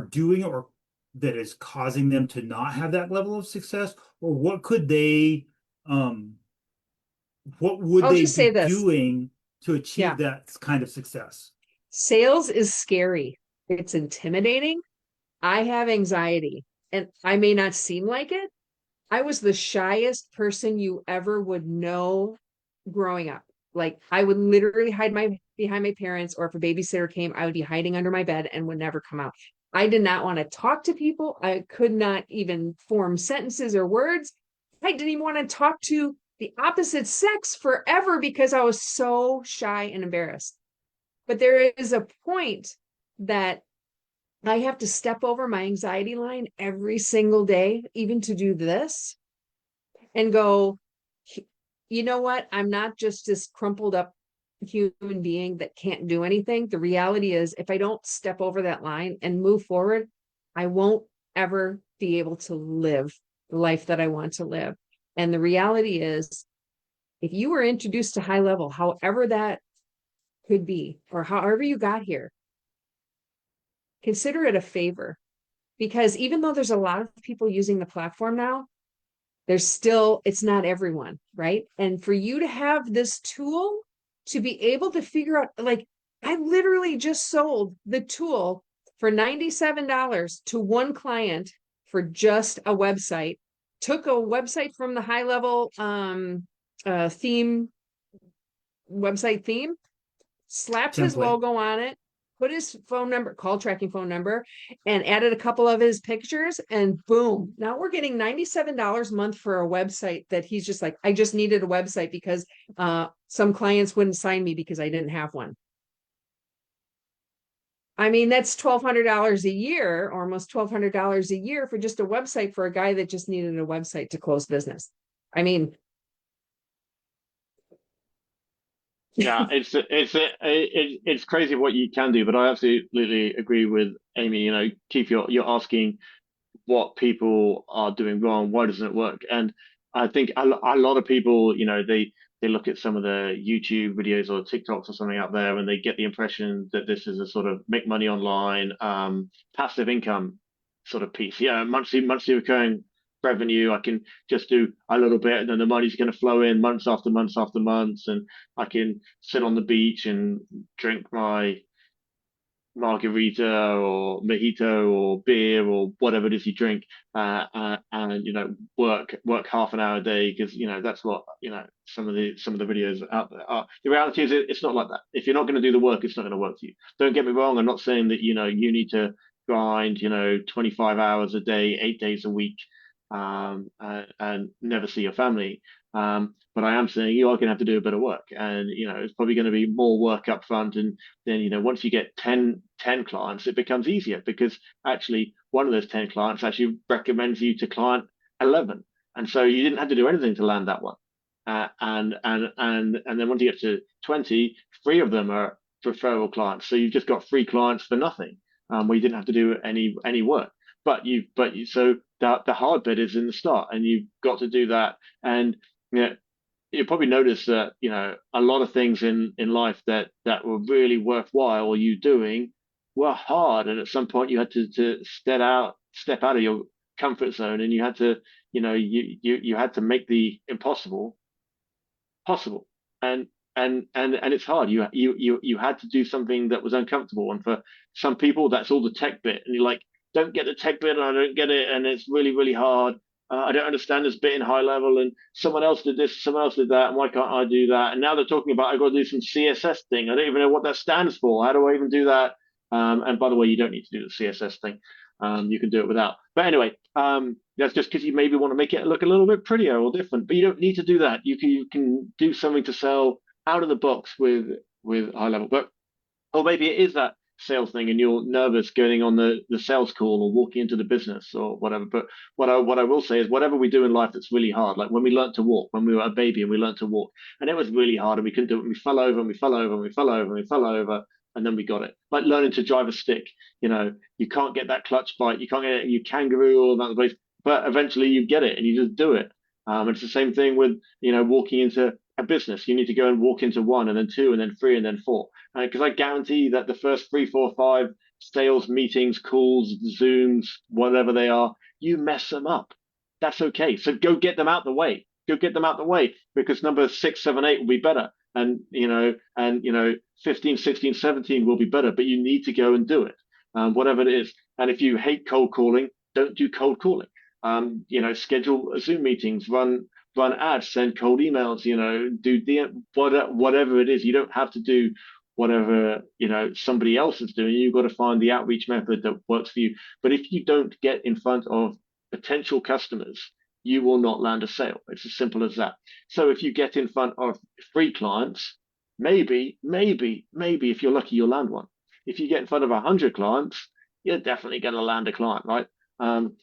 doing or that is causing them to not have that level of success? Or um, what would I'll they just say be this. doing to achieve Yeah. that kind of success? Sales is scary. It's intimidating. I have anxiety and I may not seem like it. I was the shyest person you ever would know growing up. Like I would literally hide my behind my parents, or if a babysitter came, I would be hiding under my bed and would never come out. I did not want to talk to people. I could not even form sentences or words. I didn't even want to talk to the opposite sex forever because I was so shy and embarrassed. But there is a point that I have to step over my anxiety line every single day, even to do this, and go, you know what? I'm not just this crumpled up human being that can't do anything. The reality is, if I don't step over that line and move forward, I won't ever be able to live the life that I want to live. And the reality is, if you were introduced to HighLevel, however that could be, or however you got here, consider it a favor. Because even though there's a lot of people using the platform now, there's still, it's not everyone, right? And for you to have this tool to be able to figure out, like, I literally just sold the tool for $97 to one client for just a website, took a website from the HighLevel theme, website theme, slapped his Template. logo on it, put his phone number, call tracking phone number, and added a couple of his pictures, and boom. Now we're getting $97 a month for a website that he's just like, I just needed a website because some clients wouldn't sign me because I didn't have one. I mean, that's $1,200 a year, or almost $1,200 a year for just a website for a guy that just needed a website to close business. I mean, Yeah, it's crazy what you can do, but I absolutely agree with Amy. Keith, you're asking what people are doing wrong, why doesn't it work? And I think a lot of people, they look at some of the YouTube videos or TikToks or something out there, and they get the impression that this is a sort of make money online, passive income sort of piece. Yeah, monthly recurring revenue. I can just do a little bit, and then the money's going to flow in months after months after months, and I can sit on the beach and drink my margarita or mojito or beer or whatever it is you drink, and work half an hour a day because that's what some of the videos out there are. The reality is it's not like that. If you're not going to do the work, it's not going to work for you. Don't get me wrong. I'm not saying that you need to grind, 25 hours a day, 8 days a week, and never see your family. But I am saying you are going to have to do a bit of work, and it's probably going to be more work up front. And then once you get 10 clients, it becomes easier, because actually one of those 10 clients actually recommends you to client 11, and so you didn't have to do anything to land that one. And then once you get to 20, 3 of them are referral clients, so you've just got 3 clients for nothing, where you didn't have to do any work. So the hard bit is in the start, and you've got to do that. And you probably notice that a lot of things in life that were really worthwhile you doing were hard, and at some point you had to step out of your comfort zone, and you had to you had to make the impossible possible. And it's hard. You had to do something that was uncomfortable, and for some people that's all the tech bit, and you're like, don't get the tech bit, and I don't get it, and it's really, really hard. I don't understand this bit in HighLevel, and someone else did this, someone else did that, and why can't I do that? And now they're talking about I've got to do some CSS thing. I don't even know what that stands for. How do I even do that? And by the way, you don't need to do the CSS thing. You can do it without. But anyway, that's just because you maybe want to make it look a little bit prettier or different. But you don't need to do that. You can do something to sell out of the box with HighLevel. But or maybe it is that sales thing, and you're nervous going on the sales call or walking into the business or whatever. But what I will say is, whatever we do in life that's really hard, like when we learned to walk, when we were a baby and we learned to walk, and it was really hard and we couldn't do it, and we fell over and we fell over and we fell over and we fell over, and then we got it. Like learning to drive a stick, you can't get that clutch bite, you can't get it, you kangaroo all that place, but eventually you get it and you just do it. And it's the same thing with walking into a business. You need to go and walk into 1 and then 2 and then 3 and then 4. Because I guarantee that the first 3, 4, 5 sales meetings, calls, Zooms, whatever they are, you mess them up. That's okay. So go get them out the way. Go get them out the way, because number 6, 7, 8 will be better. And 15, 16, 17 will be better, but you need to go and do it, whatever it is. And if you hate cold calling, don't do cold calling. Schedule Zoom meetings, run ads, send cold emails, do whatever it is. You don't have to do whatever somebody else is doing. You've got to find the outreach method that works for you. But if you don't get in front of potential customers, you will not land a sale. It's as simple as that. So if you get in front of 3 clients, maybe if you're lucky, you'll land one. If you get in front of 100 clients, you're definitely going to land a client, right?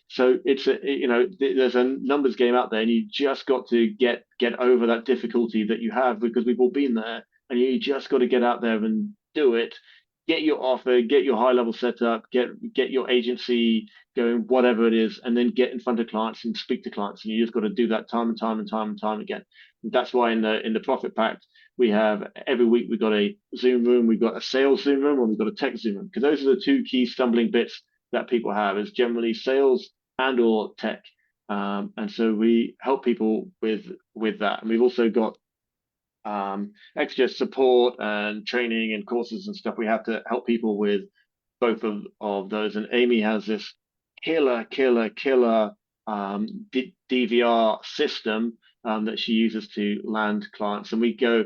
So it's there's a numbers game out there, and you just got to get over that difficulty that you have, because we've all been there, and you just got to get out there and do it. Get your offer, get your HighLevel set up, get your agency going, whatever it is, and then get in front of clients and speak to clients. And you just got to do that time and time and time and time again. And that's why in the Profit Pact, we have every week we've got a Zoom room, we've got a sales Zoom room, and we've got a tech Zoom room, because those are the 2 key stumbling bits that people have, is generally sales and or tech. And so we help people with that. And we've also got extra support and training and courses and stuff. We have to help people with both of those. And Amy has this killer DVR system that she uses to land clients. And we go,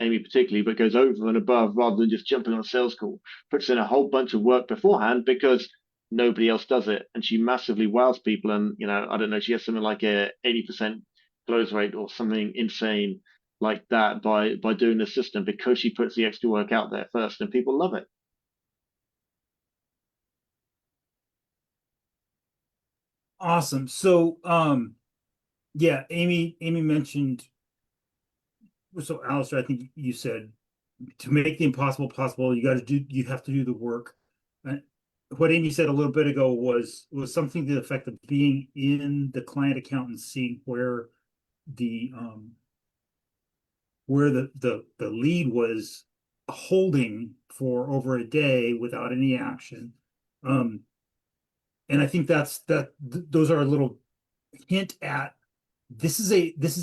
Amy particularly, but goes over and above rather than just jumping on a sales call, puts in a whole bunch of work beforehand, because nobody else does it. And she massively wows people. And, I don't know, she has something like a 80% close rate or something insane like that by doing the system, because she puts the extra work out there first, and people love it. Awesome. So, yeah, Amy mentioned, so Alastair, I think you said, to make the impossible possible, you have to do the work. And what Amy said a little bit ago was something to the effect of being in the client account and seeing where the lead was holding for over a day without any action. And I think those are a little hint at, this is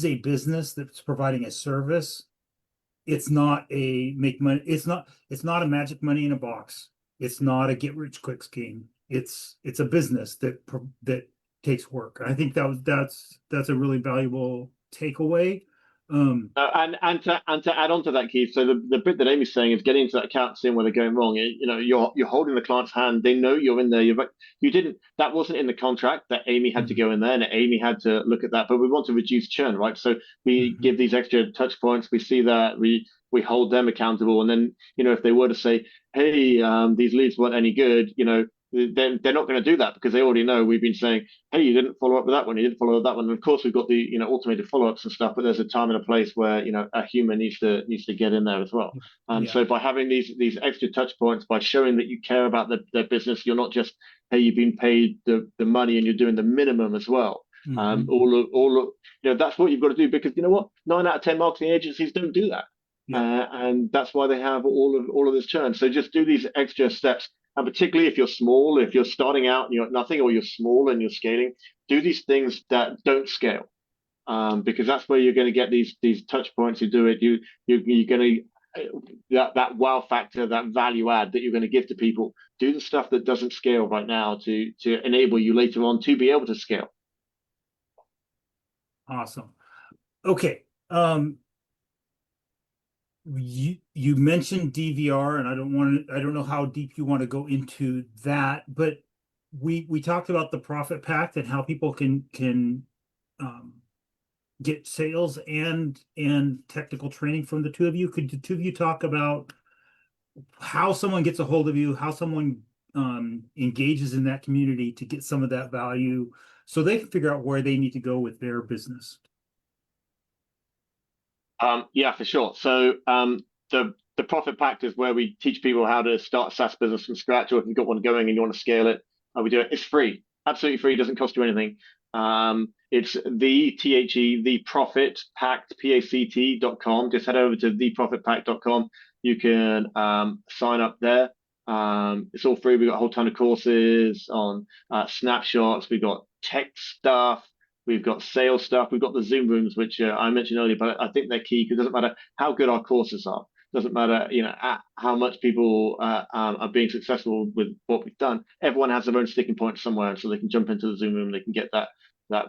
a business that's providing a service. It's not a make money. It's not a magic money in a box. It's not a get rich quick scheme. It's a business that takes work. I think that's a really valuable takeaway. And to add on to that, Keith, so the bit that Amy's saying is getting into that account, seeing where they're going wrong. You're holding the client's hand. They know you're in there. You didn't. That wasn't in the contract that Amy had to go in there, and Amy had to look at that. But we want to reduce churn, right? So we give these extra touch points. We see that we hold them accountable, and then if they were to say, hey, these leads weren't any good, then they're not going to do that because they already know we've been saying, hey, you didn't follow up with that one, you didn't follow up with that one. And of course, we've got the automated follow-ups and stuff, but there's a time and a place where a human needs to get in there as well. So by having these extra touch points, by showing that you care about their business, you're not just, hey, you've been paid the money and you're doing the minimum as well. That's what you've got to do, because you know what, 9 out of 10 marketing agencies don't do that. And that's why they have all of this churn. So just do these extra steps. And particularly if you're small, if you're starting out and you're at nothing, or you're small and you're scaling, do these things that don't scale, because that's where you're going to get these touch points. You do it, you're going to that wow factor, that value add that you're going to give to people. Do the stuff that doesn't scale right now to enable you later on to be able to scale. Awesome. Okay. You mentioned DVR, and I don't know how deep you want to go into that, but we talked about the Profit Pact and how people can get sales and technical training from the two of you. Could the two of you talk about how someone gets a hold of you, how someone engages in that community to get some of that value so they can figure out where they need to go with their business? Yeah, for sure. So the Profit Pact is where we teach people how to start a SaaS business from scratch, or if you've got one going and you want to scale it, we do it. It's free, absolutely free. It doesn't cost you anything. It's the Profit Pact, PACT.com. Just head over to theprofitpact.com. You can sign up there. It's all free. We've got a whole ton of courses on snapshots. We've got tech stuff. We've got sales stuff. We've got the Zoom rooms, which I mentioned earlier, but I think they're key, because it doesn't matter how good our courses are. It doesn't matter, how much people are being successful with what we've done. Everyone has their own sticking point somewhere, so they can jump into the Zoom room. They can get that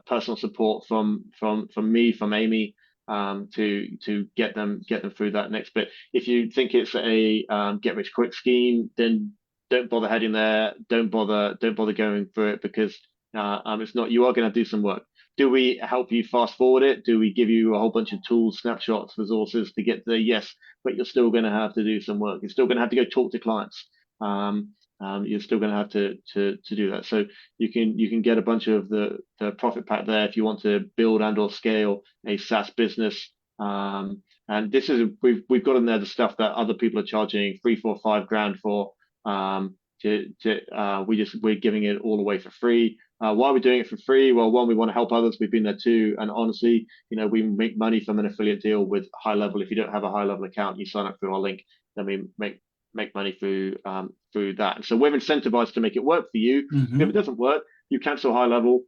personal support from me, from Amy, to get them through that next bit. If you think it's a get rich quick scheme, then don't bother heading there. Don't bother going for it, because it's not. You are going to do some work. Do we help you fast forward it? Do we give you a whole bunch of tools, snapshots, resources to get there? Yes, but you're still going to have to do some work. You're still going to have to go talk to clients. You're still going to have to do that. So you can get a bunch of the Profit Pact there if you want to build and or scale a SaaS business. And this is we've got in there the stuff that other people are charging 3, 4, 5 grand for. We're giving it all away for free. Why are we doing it for free? Well, one, we want to help others. We've been there too, and honestly, we make money from an affiliate deal with HighLevel. If you don't have a HighLevel account, you sign up through our link, then we make money through that. And so we're incentivized to make it work for you. If it doesn't work, you cancel HighLevel,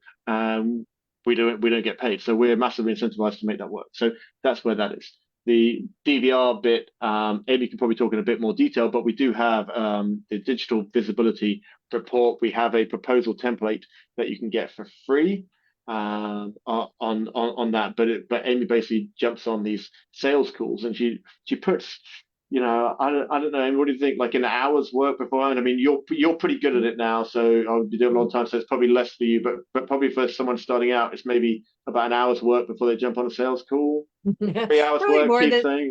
we don't get paid. So we're massively incentivized to make that work. So that's where that is. The DVR bit, Amy can probably talk in a bit more detail, but we do have the digital visibility report. We have a proposal template that you can get for free on that. But Amy basically jumps on these sales calls, and she puts, I don't know, Amy, what do you think? Like an hour's work beforehand? I mean, you're pretty good at it now, so I've been doing a long time, so it's probably less for you. But probably for someone starting out, it's maybe about an hour's work before they jump on a sales call. 3 hours work.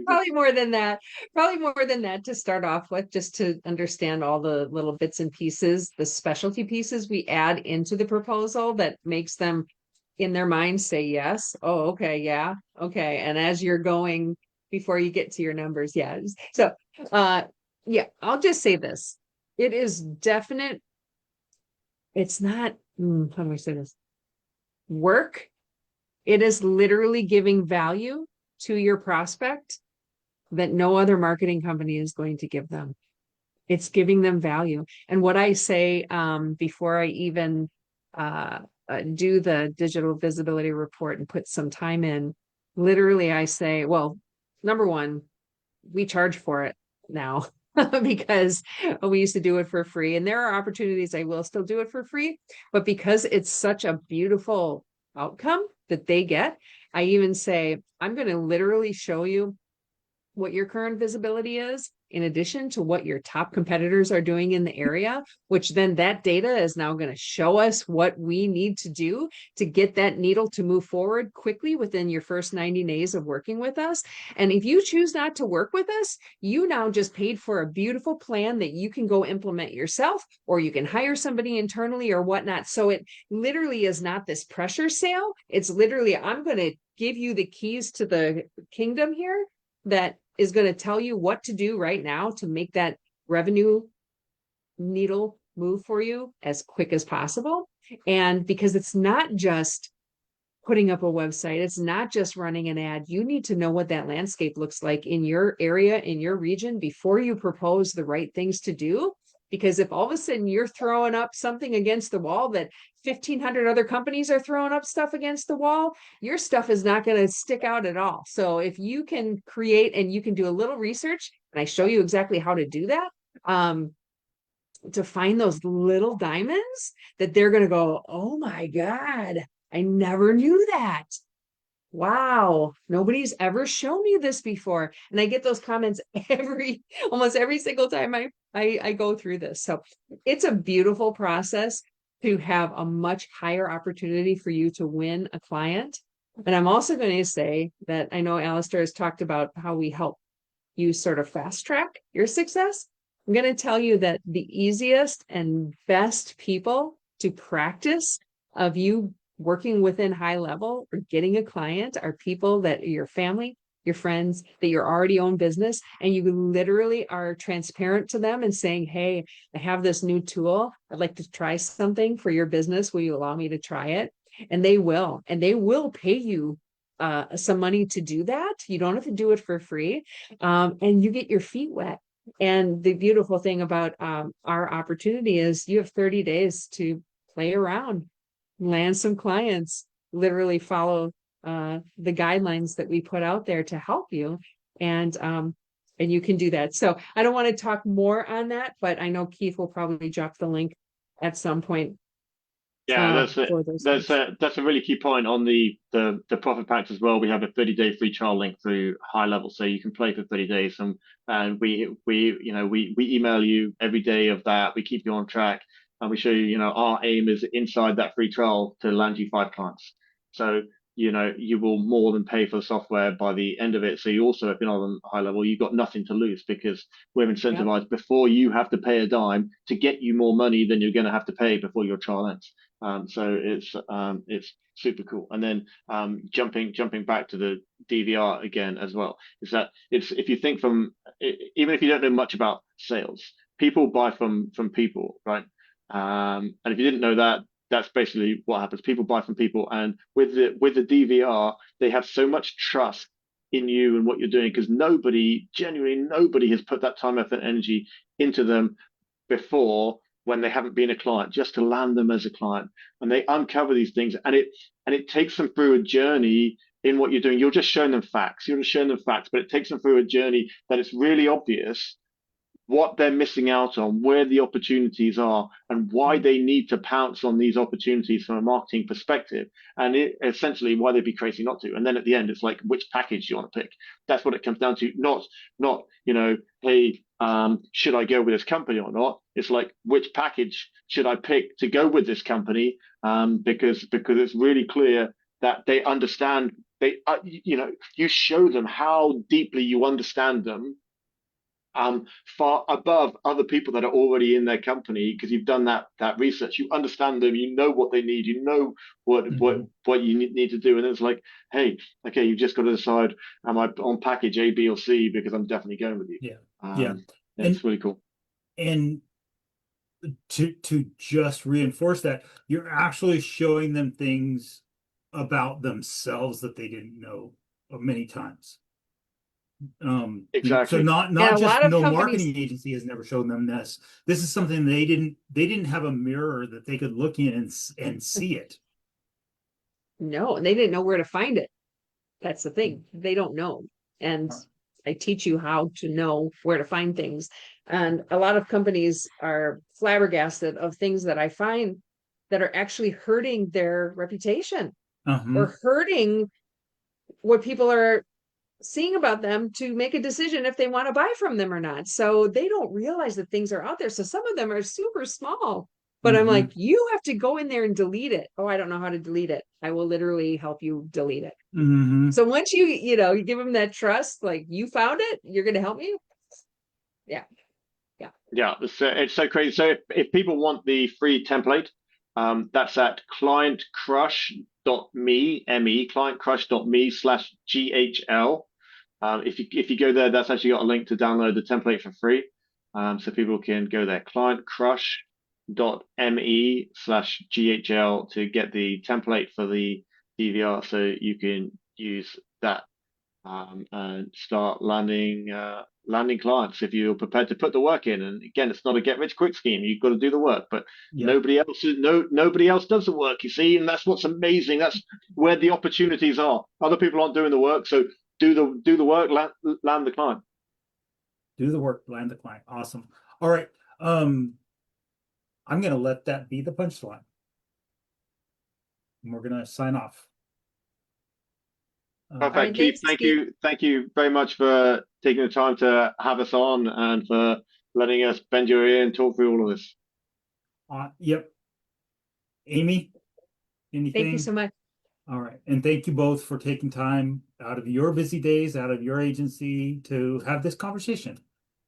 Probably more than that. Probably more than that to start off with, just to understand all the little bits and pieces, the specialty pieces we add into the proposal that makes them in their mind say yes. Oh, okay, yeah, okay. And as you're going, before you get to your numbers, yeah. So, yeah, I'll just say this: it is definite. It's not. How do I say this? Work. It is literally giving value to your prospect that no other marketing company is going to give them. It's giving them value. And what I say before I even do the digital visibility report and put some time in, literally I say, well, number one, we charge for it now because we used to do it for free. And there are opportunities I will still do it for free, but because it's such a beautiful outcome, that they get. I even say, I'm going to literally show you what your current visibility is, in addition to what your top competitors are doing in the area, which then that data is now going to show us what we need to do to get that needle to move forward quickly within your first 90 days of working with us. And if you choose not to work with us, you now just paid for a beautiful plan that you can go implement yourself, or you can hire somebody internally or whatnot. So it literally is not this pressure sale. It's literally, I'm going to give you the keys to the kingdom here that is going to tell you what to do right now to make that revenue needle move for you as quick as possible. And because it's not just putting up a website, it's not just running an ad. You need to know what that landscape looks like in your area, in your region, before you propose the right things to do. Because if all of a sudden you're throwing up something against the wall that 1,500 other companies are throwing up stuff against the wall, your stuff is not going to stick out at all. So if you can create, and you can do a little research, and I show you exactly how to do that, to find those little diamonds that they're going to go, oh my God, I never knew that. Wow, nobody's ever shown me this before. And I get those comments almost every single time I go through this. So it's a beautiful process to have a much higher opportunity for you to win a client. And I'm also going to say that I know Alastair has talked about how we help you sort of fast track your success. I'm going to tell you that the easiest and best people to practice of you working within HighLevel or getting a client are people that are your family, your friends, that you're already own business, and you literally are transparent to them and saying, hey, I have this new tool. I'd like to try something for your business. Will you allow me to try it? And they will pay you some money to do that. You don't have to do it for free. And you get your feet wet. And the beautiful thing about our opportunity is you have 30 days to play around, land some clients, literally follow the guidelines that we put out there to help you. And you can do that. So I don't want to talk more on that, but I know Keith will probably drop the link at some point. Yeah, that's a really key point on the Profit Pact as well. We have a 30-day free trial link through HighLevel, so you can play for 30 days. And we email you every day of that. We keep you on track, and we show you, our aim is inside that free trial to land you 5 clients. So you will more than pay for the software by the end of it. So you also, if you're not on HighLevel, you've got nothing to lose, because we're incentivized before you have to pay a dime to get you more money than you're going to have to pay before your trial ends. So it's super cool. And then jumping back to the DVR again as well, is that if you think even if you don't know much about sales, people buy from people, right? And if you didn't know that, that's basically what happens. People buy from people, and with the DVR, they have so much trust in you and what you're doing, because genuinely nobody has put that time, effort, and energy into them before, when they haven't been a client, just to land them as a client. And they uncover these things, and it takes them through a journey in what you're doing. You're just showing them facts, but it takes them through a journey that it's really obvious what they're missing out on, where the opportunities are, and why they need to pounce on these opportunities from a marketing perspective, and essentially why they'd be crazy not to. And then at the end, it's like, which package do you want to pick? That's what it comes down to. Not hey, should I go with this company or not? It's like, which package should I pick to go with this company? Because it's really clear that they understand. You show them how deeply you understand them, far above other people that are already in their company, because you've done that research. You understand them, you know what they need, you know what you need to do. And it's like, hey, okay, you've just got to decide, am I on package A, B, or C, because I'm definitely going with you. It's really cool. And to just reinforce that, you're actually showing them things about themselves that they didn't know many times. Exactly. So not just no marketing agency has never shown them this. This is something they didn't have a mirror that they could look in and see it. No, and they didn't know where to find it. That's the thing. They don't know. And I teach you how to know where to find things. And a lot of companies are flabbergasted of things that I find that are actually hurting their reputation. or hurting what people are seeing about them to make a decision if they want to buy from them or not. So they don't realize that things are out there. So some of them are super small, but I'm like, you have to go in there and delete it. Oh, I don't know how to delete it. I will literally help you delete it. So once you give them that trust, like, you found it, you're going to help me. Yeah. It's so crazy. So if people want the free template, that's at clientcrush.me, clientcrush.me/GHL. If you go there, that's actually got a link to download the template for free. So people can go there, clientcrush.me/GHL, to get the template for the DVR, so you can use that and start landing clients if you're prepared to put the work in. And again, it's not a get rich quick scheme. You've got to do the work, but nobody else does the work, you see, and that's what's amazing. That's where the opportunities are. Other people aren't doing the work, so do the work, land the client. Do the work, land the client. Awesome. All right. I'm gonna let that be the punchline. And we're gonna sign off. Perfect. Right, Keith, thanks, thank you very much for taking the time to have us on and for letting us bend your ear and talk through all of this. Yep. Amy, anything? Thank you so much. All right. And thank you both for taking time out of your busy days, out of your agency, to have this conversation.